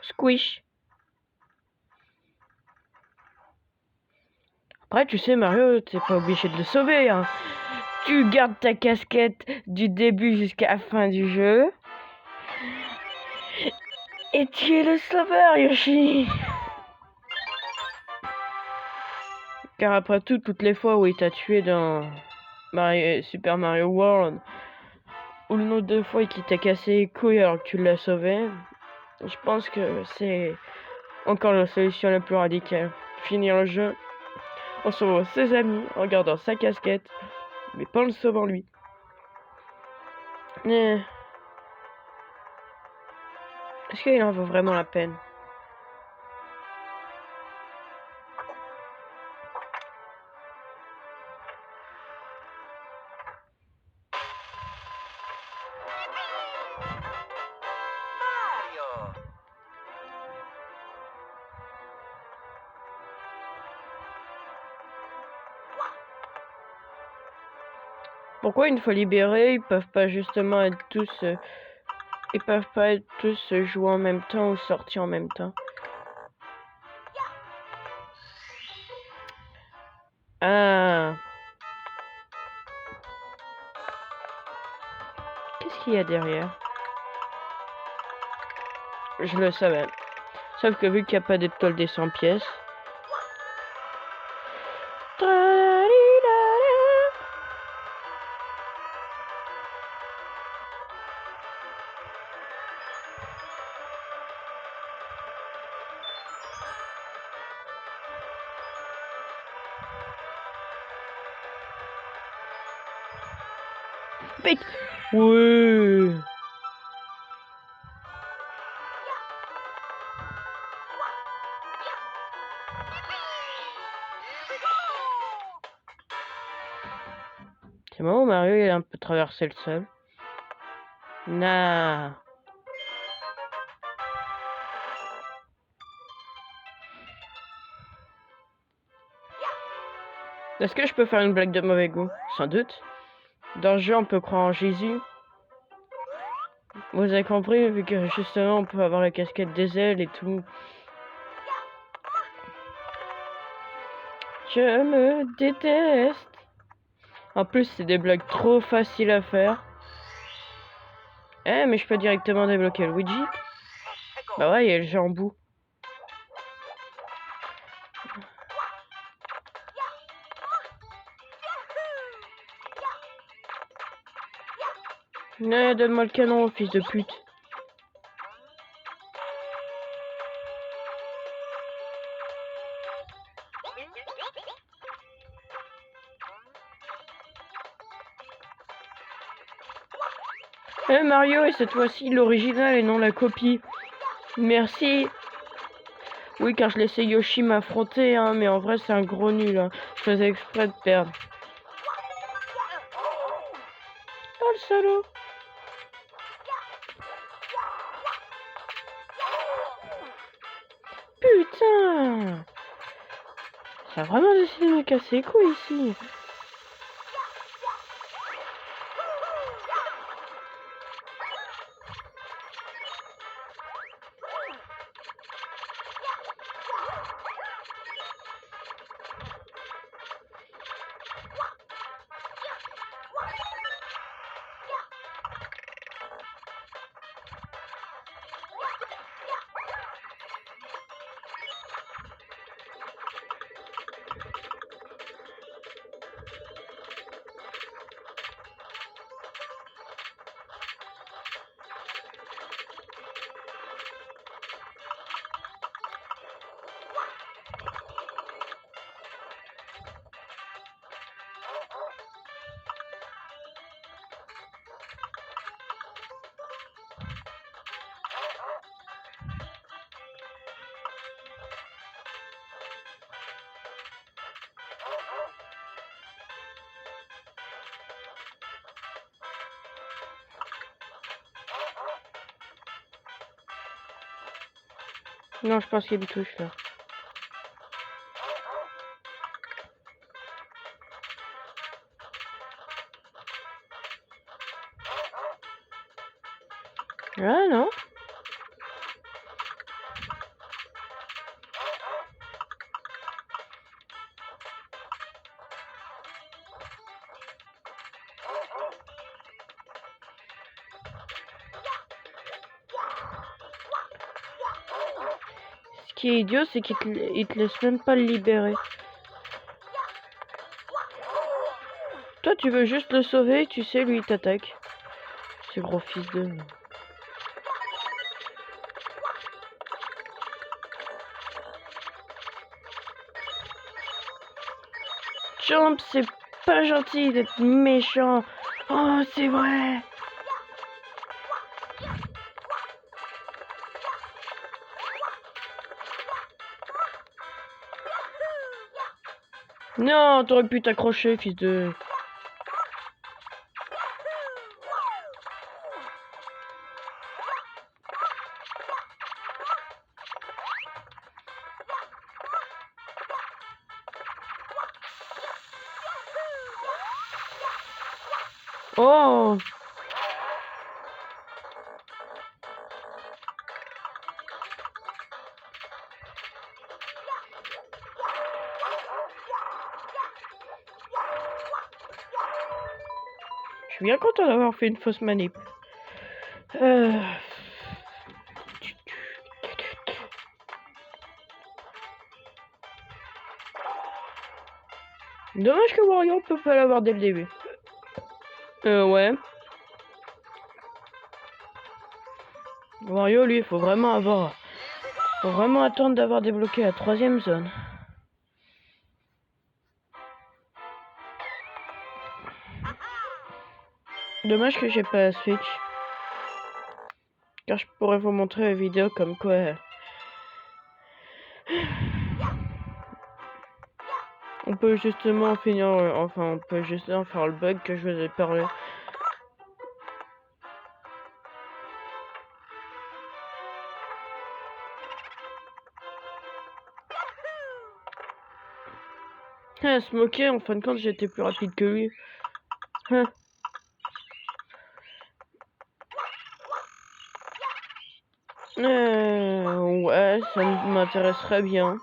Squish. Après, tu sais, Mario, t'es pas obligé de le sauver, hein. Tu gardes ta casquette du début jusqu'à la fin du jeu. Et tu es le sauveur, Yoshi. Car après tout, toutes les fois où il t'a tué dans Super Mario World, ou le nombre de fois qu'il t'a cassé les couilles alors que tu l'as sauvé, je pense que c'est encore la solution la plus radicale. Finir le jeu en sauvant ses amis, en gardant sa casquette, mais pas en le sauvant lui. Est-ce qu'il en vaut vraiment la peine? Pourquoi une fois libérés, ils peuvent pas justement être tous... ils peuvent pas être tous joués en même temps ou sortis en même temps? Ah. Qu'est-ce qu'il y a derrière? Je le savais. Sauf que vu qu'il n'y a pas d'étoile des 100 pièces... Mais... Ouais. C'est marrant, Mario il a un peu traversé le sol. Nah. Est-ce que je peux faire une blague de mauvais goût? Sans doute. Dans le jeu, on peut croire en Jésus. Vous avez compris, vu que justement, on peut avoir la casquette des ailes et tout. Je me déteste. En plus, c'est des blagues trop faciles à faire. Eh, mais je peux directement débloquer Luigi. Bah ouais, il y a le jeu en bout. Ouais, donne-moi le canon, fils de pute. Mario, et cette fois-ci l'original et non la copie. Merci. Oui, car je laissais Yoshi m'affronter, hein, mais en vrai c'est un gros nul. Hein. Je faisais exprès de perdre. Oh le salaud. Putain. Ça a vraiment décidé de me casser les couilles ici. Non, je pense qu'il me touche là. Ah non. Ce qui est idiot, c'est qu'il te laisse même pas le libérer. Toi, tu veux juste le sauver, tu sais, lui, il t'attaque. Ce gros fils de... Jump, c'est pas gentil d'être méchant. Oh, c'est vrai. Non, t'aurais pu t'accrocher, fils de... Oh. Je suis bien content d'avoir fait une fausse manip. Dommage que Wario peut pas l'avoir dès le début. Ouais. Wario, lui, faut vraiment attendre d'avoir débloqué la 3e zone. Dommage que j'ai pas la Switch. Car je pourrais vous montrer une vidéo comme quoi... On peut justement finir... Enfin, on peut justement faire le bug que je vous ai parlé. Ah, se moquer, en fin de compte, j'étais plus rapide que lui. Hein. Ouais, ça m'intéresserait bien.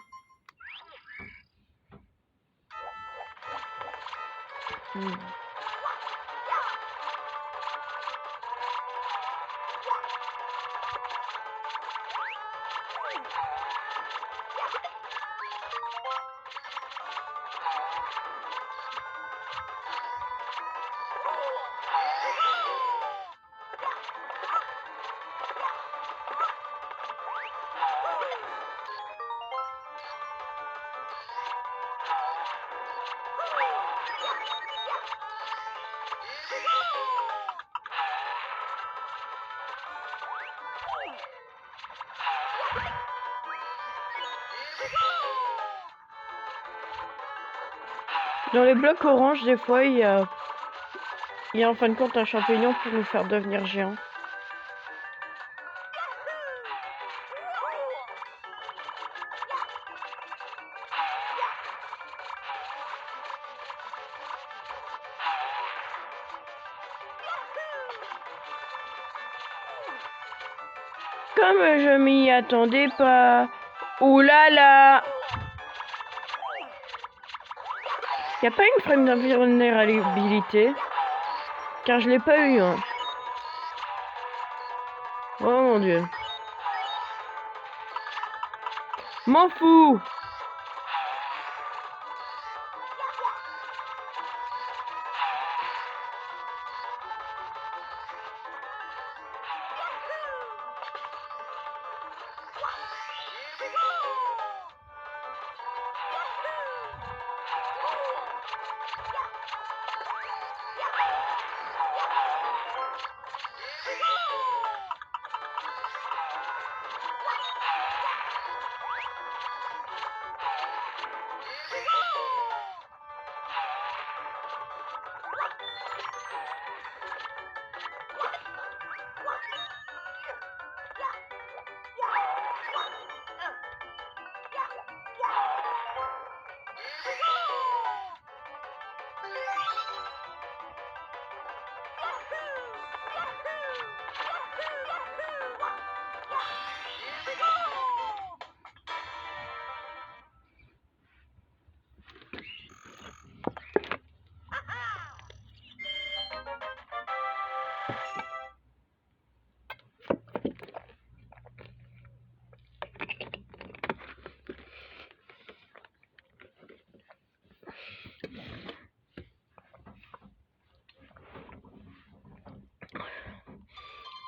Dans les blocs orange, des fois, il y a en fin de compte un champignon pour nous faire devenir géants. Comme je m'y attendais pas. Ouh là là! Y a pas une frame d'invulnérabilité? Car je l'ai pas eu, hein. Oh mon dieu. M'en fous!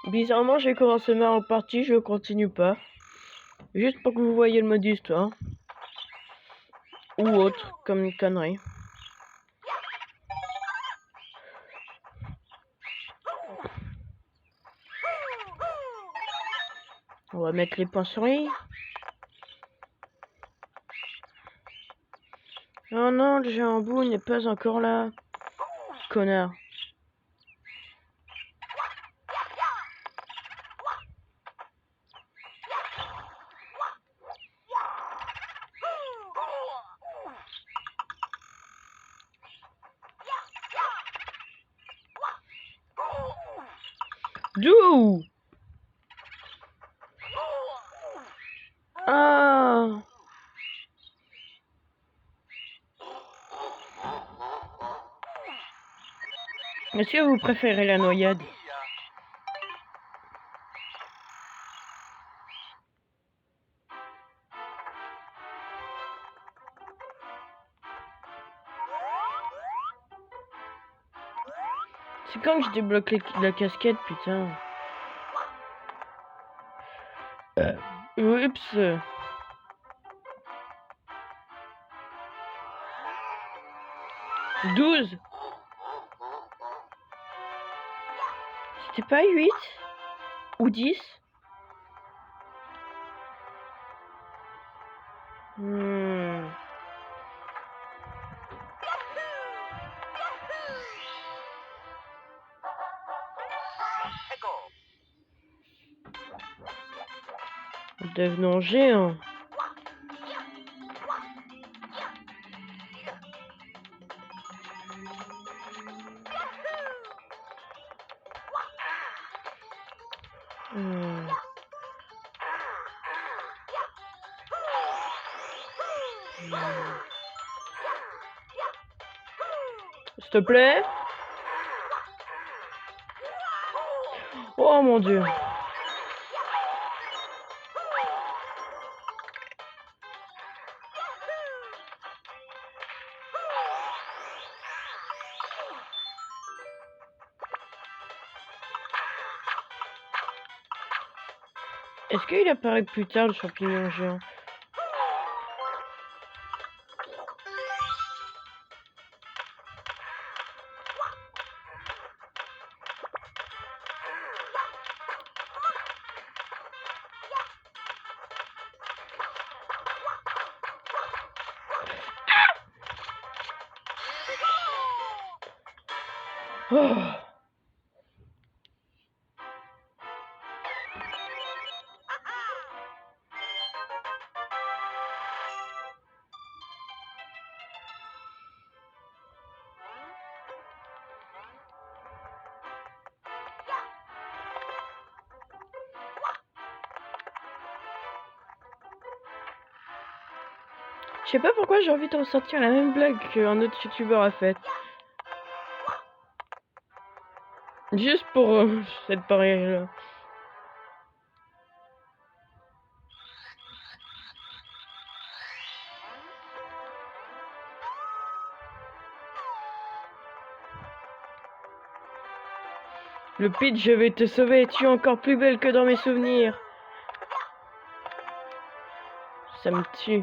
Bizarrement, j'ai commencé ma partie, je continue pas. Juste pour que vous voyez le mode histoire. Ou autre, comme une connerie. On va mettre les points sur i. Oh non, le géant bout n'est pas encore là. Connard. D'où? Ah. Est-ce que vous préférez la noyade? C'est quand que je débloque la casquette, putain. Oups. 12. C'était pas 8 ou 10? Devenons géants. S'il te plaît. Oh mon dieu. Est-ce qu'il apparaît plus tard le champignon géant? Oh. Je sais pas pourquoi j'ai envie de ressortir la même blague qu'un autre youtubeur a faite. Juste pour cette parière-là. Le pitch, je vais te sauver, tu es encore plus belle que dans mes souvenirs. Ça me tue.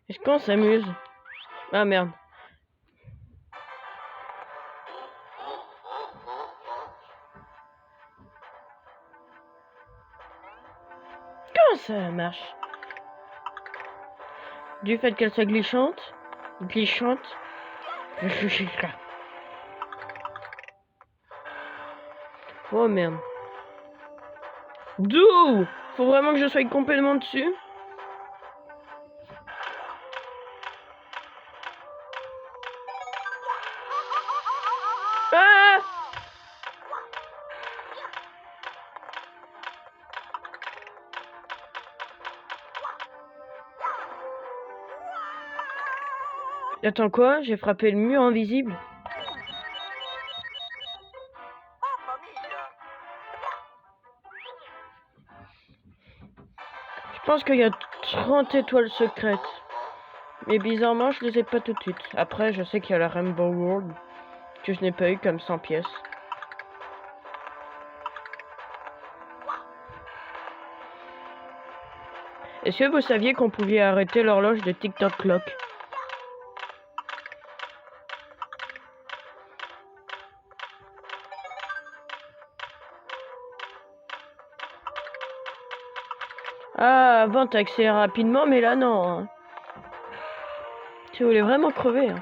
Est-ce qu'on s'amuse? Ah merde. Comment ça marche? Du fait qu'elle soit glissante. Oh merde. D'où? Faut vraiment que je sois complètement dessus? Ah! Attends quoi? J'ai frappé le mur invisible? Je pense qu'il y a 30 étoiles secrètes. Mais bizarrement, je les ai pas tout de suite. Après, je sais qu'il y a la Rainbow World, que je n'ai pas eu comme 100 pièces. Est-ce que vous saviez qu'on pouvait arrêter l'horloge de TikTok Clock? Ah, avant t'as accéléré rapidement, mais là non. Hein. Tu voulais vraiment crever. Hein.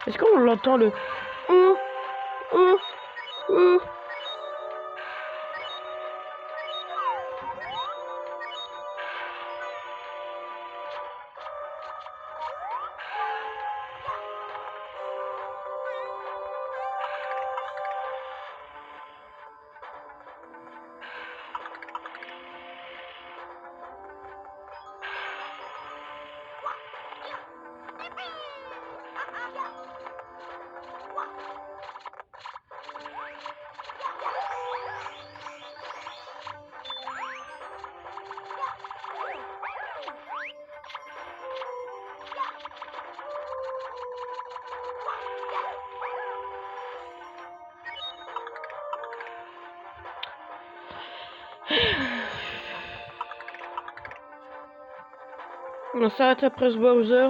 Est-ce qu'on l'entend le ouh, ouh, ouh. On s'arrête après ce Bowser.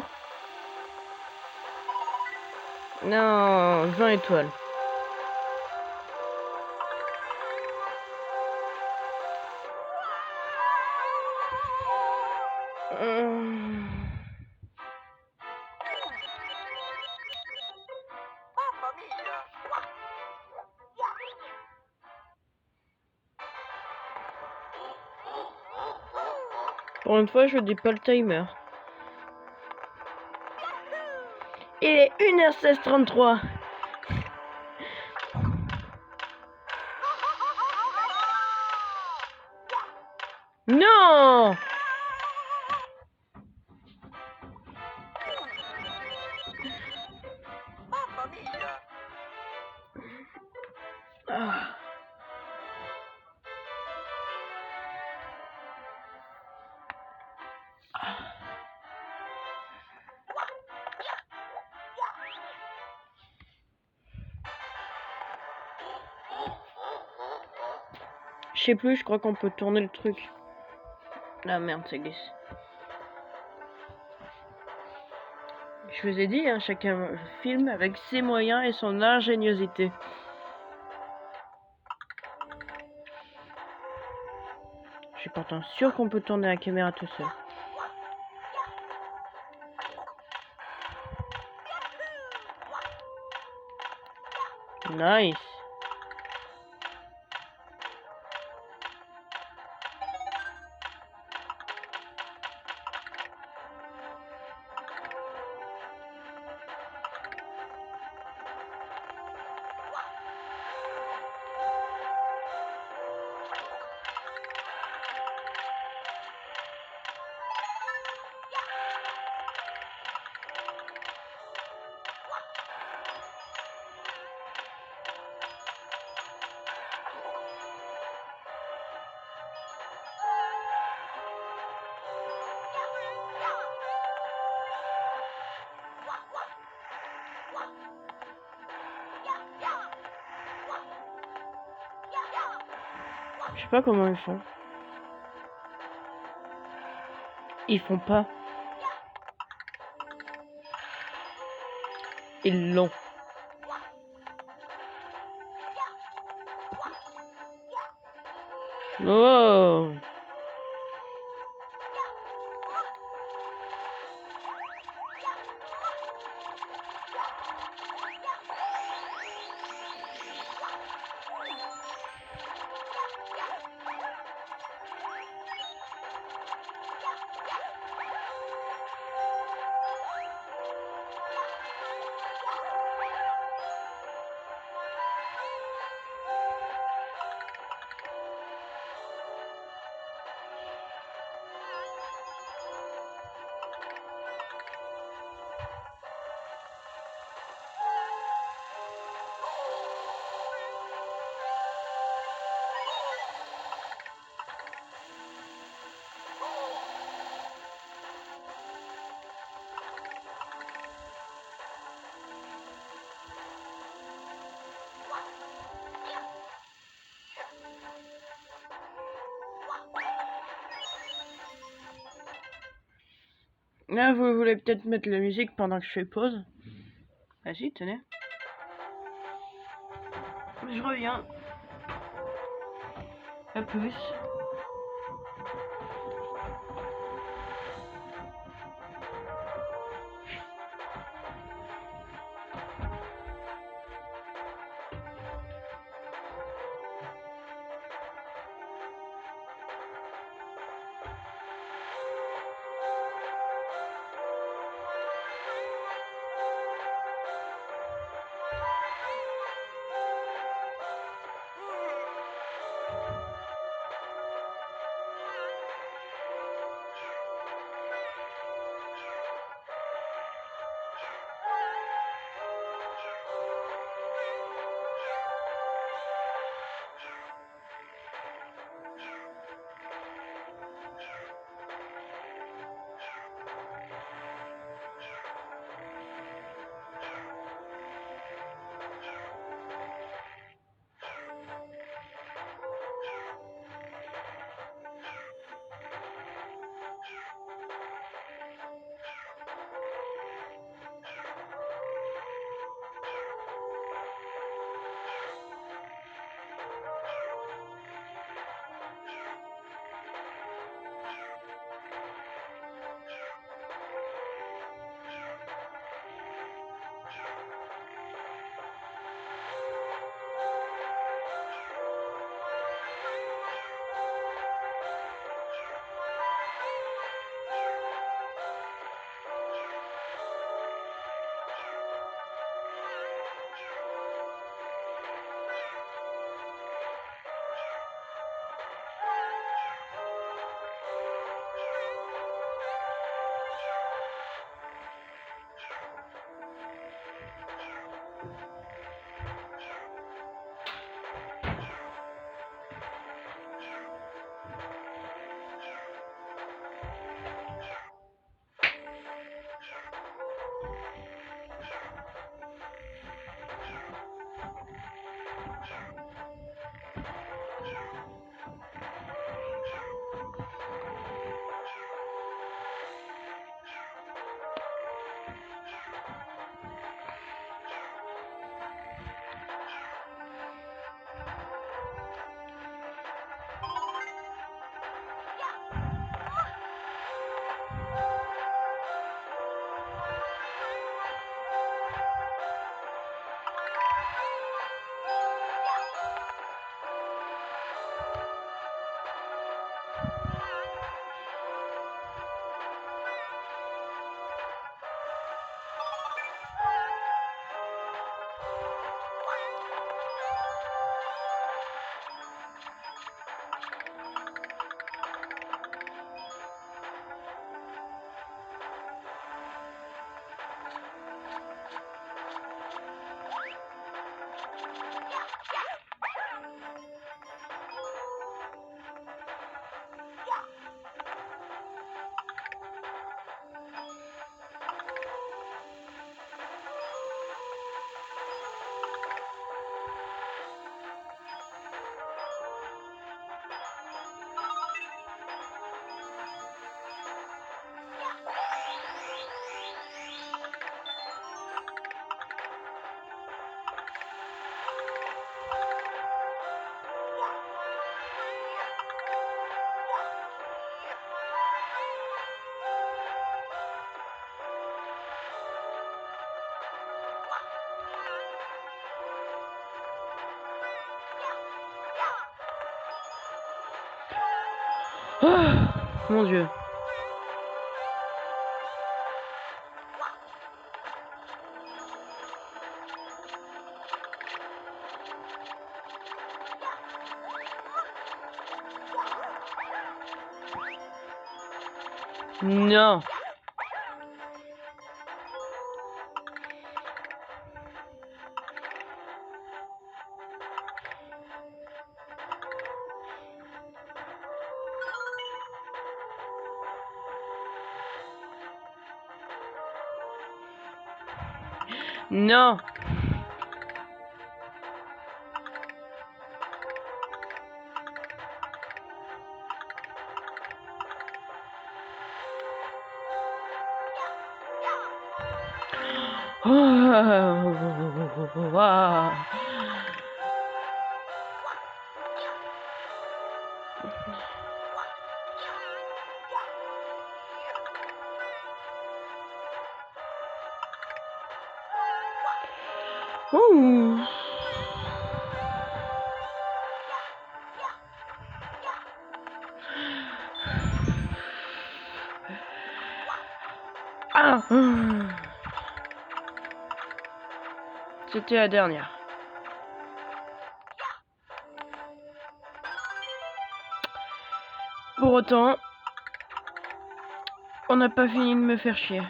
Non, 20 étoiles. Pour une fois, je dis pas le timer. Il est 1h16:33. Non! Ah. Je sais plus, je crois qu'on peut tourner le truc. Ah merde, ça glisse. Je vous ai dit, hein, chacun filme avec ses moyens et son ingéniosité. Je suis pourtant sûr qu'on peut tourner la caméra tout seul. Nice. Je sais pas comment ils font. Ils font pas. Ils l'ont. Oh. Là, vous voulez peut-être mettre la musique pendant que je fais pause. Vas-y, tenez. Je reviens. À plus. Oh, mon Dieu. Non. Non. Oh, ah. Ouh. Ah. C'était la dernière. Pour autant, on n'a pas fini de me faire chier.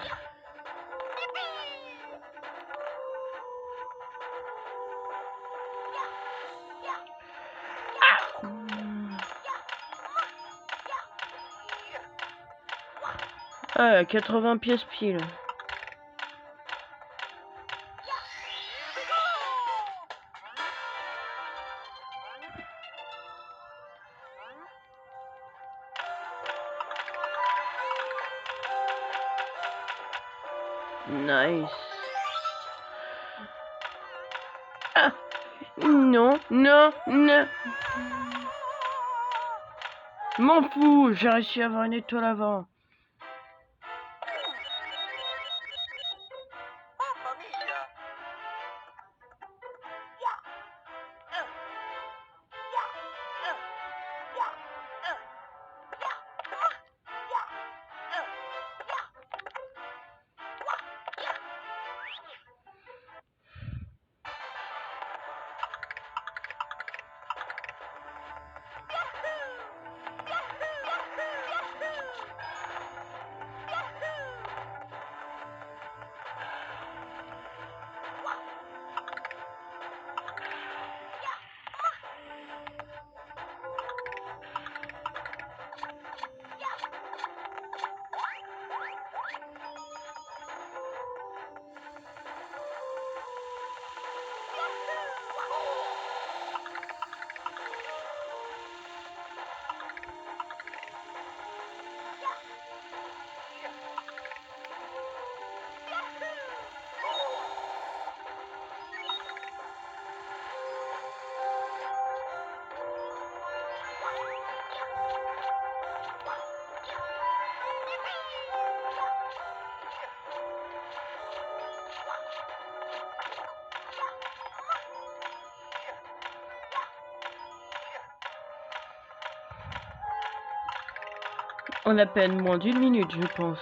Ah, 80 pièces pile. Nice. Ah. Non, non, non. M'en fous, j'ai réussi à avoir une étoile avant. On a peine moins d'une minute, je pense.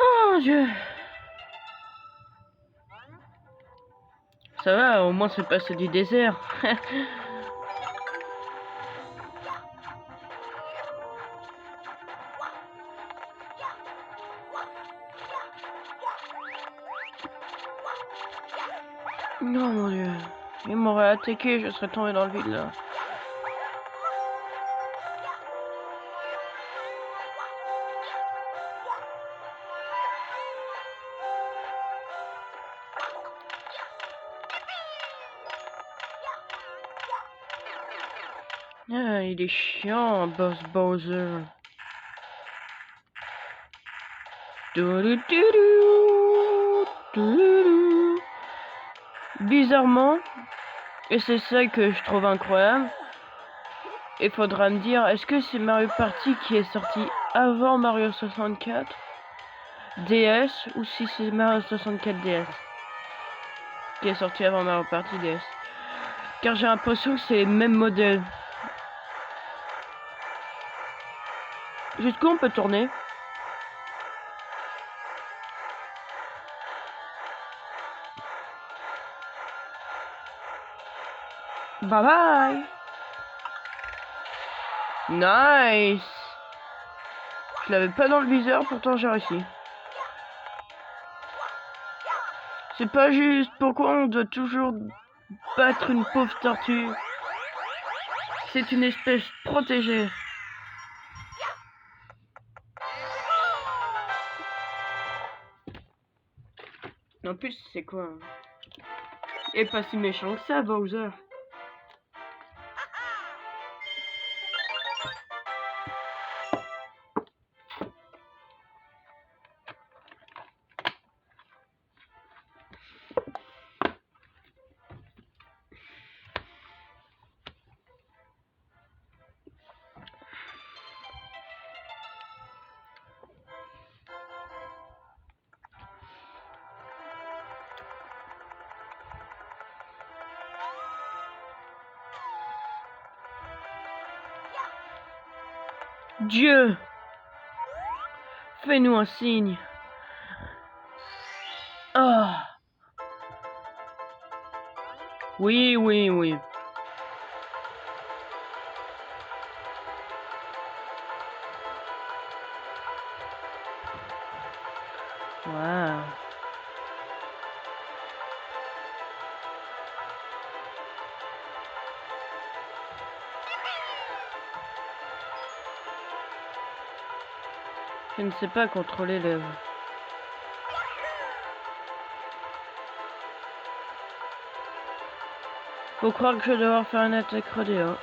Oh mon Dieu. Ça va, au moins c'est passé du désert. Non mon Dieu. Il m'aurait attaqué, je serais tombé dans le vide là. Ah, il est chiant, Boss Bowser. Bizarrement, Et c'est ça que je trouve incroyable. Il faudra me dire, est-ce que c'est Mario Party qui est sorti avant Mario 64 DS ou si c'est Mario 64 DS qui est sorti avant Mario Party DS? Car j'ai l'impression que c'est les mêmes modèles. Jusqu'où on peut tourner? Bye bye. Nice. Je l'avais pas dans le viseur, pourtant j'ai réussi. C'est pas juste. Pourquoi on doit toujours battre une pauvre tortue? C'est une espèce protégée. En plus, c'est quoi? Et pas si méchant que ça, Bowser. Dieu, fais-nous un signe. Ah. Oui, oui, oui. Wow. Je ne sais pas contrôler le... Faut croire que je vais devoir faire une attaque rodéo.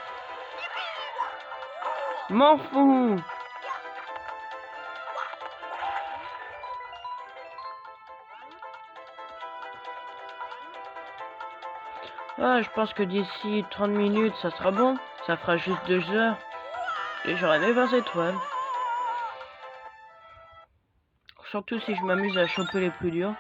M'en fous. Ah, je pense que d'ici 30 minutes, ça sera bon. Ça fera juste 2 heures. Et j'aurai mes 20 étoiles. Surtout si je m'amuse à choper les plus durs.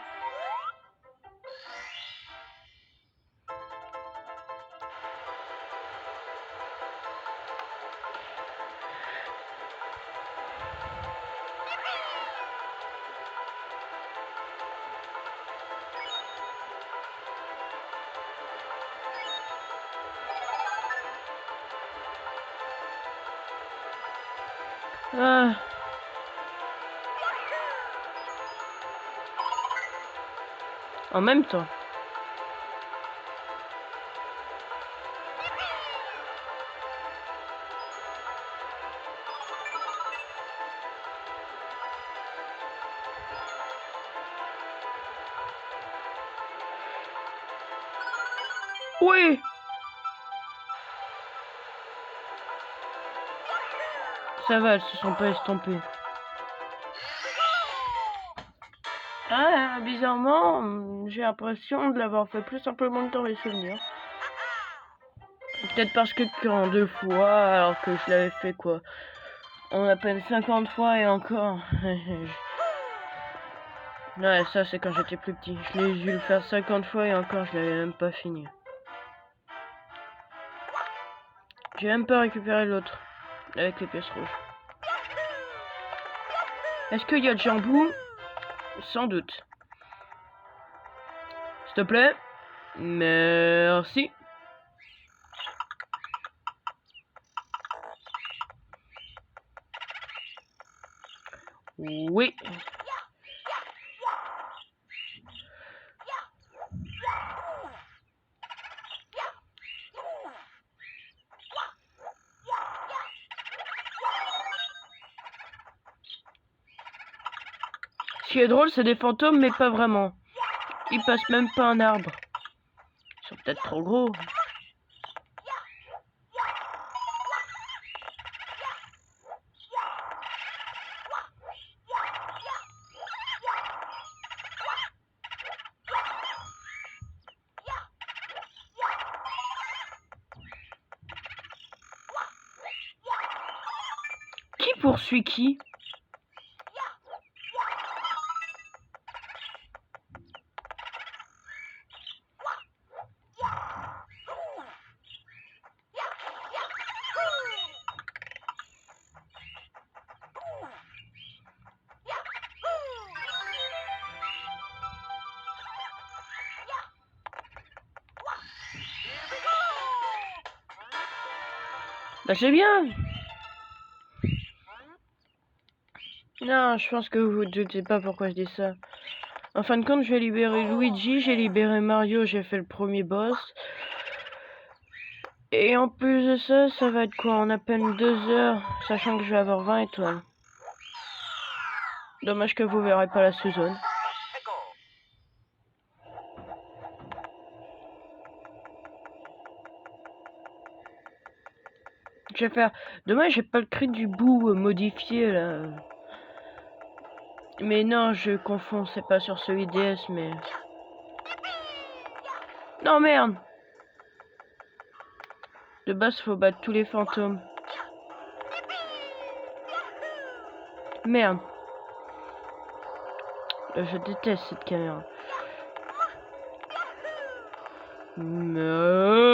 Ah. En même temps. Oui. Ça va, elles se sont pas estompées. Ah, bizarrement, j'ai l'impression de l'avoir fait plus simplement que dans les souvenirs. Peut-être parce que qu'en 2 fois, alors que je l'avais fait quoi, en à peine 50 fois et encore. Ouais, ça c'est quand j'étais plus petit. Je l'ai dû le faire 50 fois et encore je l'avais même pas fini. J'ai même pas récupéré l'autre, avec les pièces rouges. Est-ce qu'il y a de jambou? Sans doute. S'il te plaît. Merci. Oui. Ce qui est drôle, c'est des fantômes, mais pas vraiment. Ils passent même pas un arbre. Ils sont peut-être trop gros. poursuit qui? Bah c'est bien. Non, je pense que vous ne doutez pas pourquoi je dis ça. En fin de compte, j'ai libéré Luigi, j'ai libéré Mario, j'ai fait le premier boss. Et en plus de ça, ça va être quoi? En à peine 2 heures, sachant que je vais avoir 20 étoiles. Dommage que vous verrez pas la sous-zone. Je vais faire... Dommage, j'ai pas le cri du bout modifié, là. Mais non, je confonds, c'est pas sur ce IDS, mais... Non, merde! De base, faut battre tous les fantômes. Merde. Je déteste cette caméra. Merci.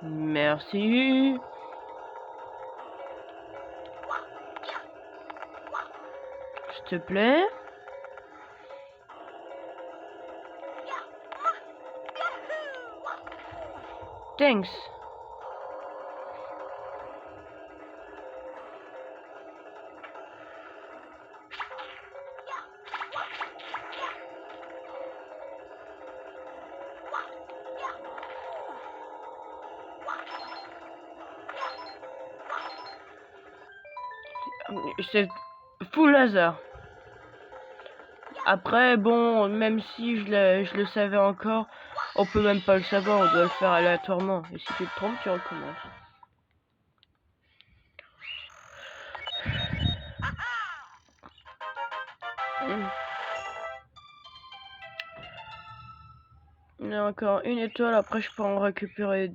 Merci. S'il te plaît. Thanks. C'est full hasard. Après, bon, même si je le savais encore, on peut même pas le savoir, on doit le faire aléatoirement. Et si tu te trompes, tu recommences. Il y a encore une étoile, après je peux en récupérer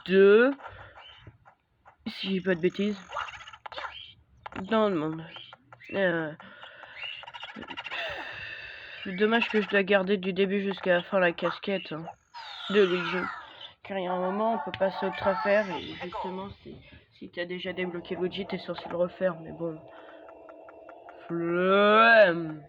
2. Si j'ai pas de bêtises. Dans le monde. C'est dommage que je dois garder du début jusqu'à la fin la casquette de Luigi. Car il y a un moment on peut passer au travers et justement si t'as déjà débloqué Luigi t'es censé le refaire, mais bon. Flemme.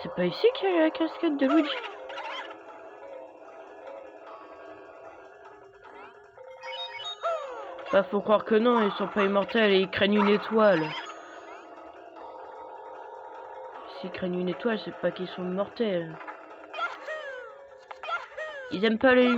C'est pas ici qu'il y a la casquette de Luigi? Bah faut croire que non, ils sont pas immortels et ils craignent une étoile. S'ils craignent une étoile, c'est pas qu'ils sont mortels. Ils aiment pas les lumières.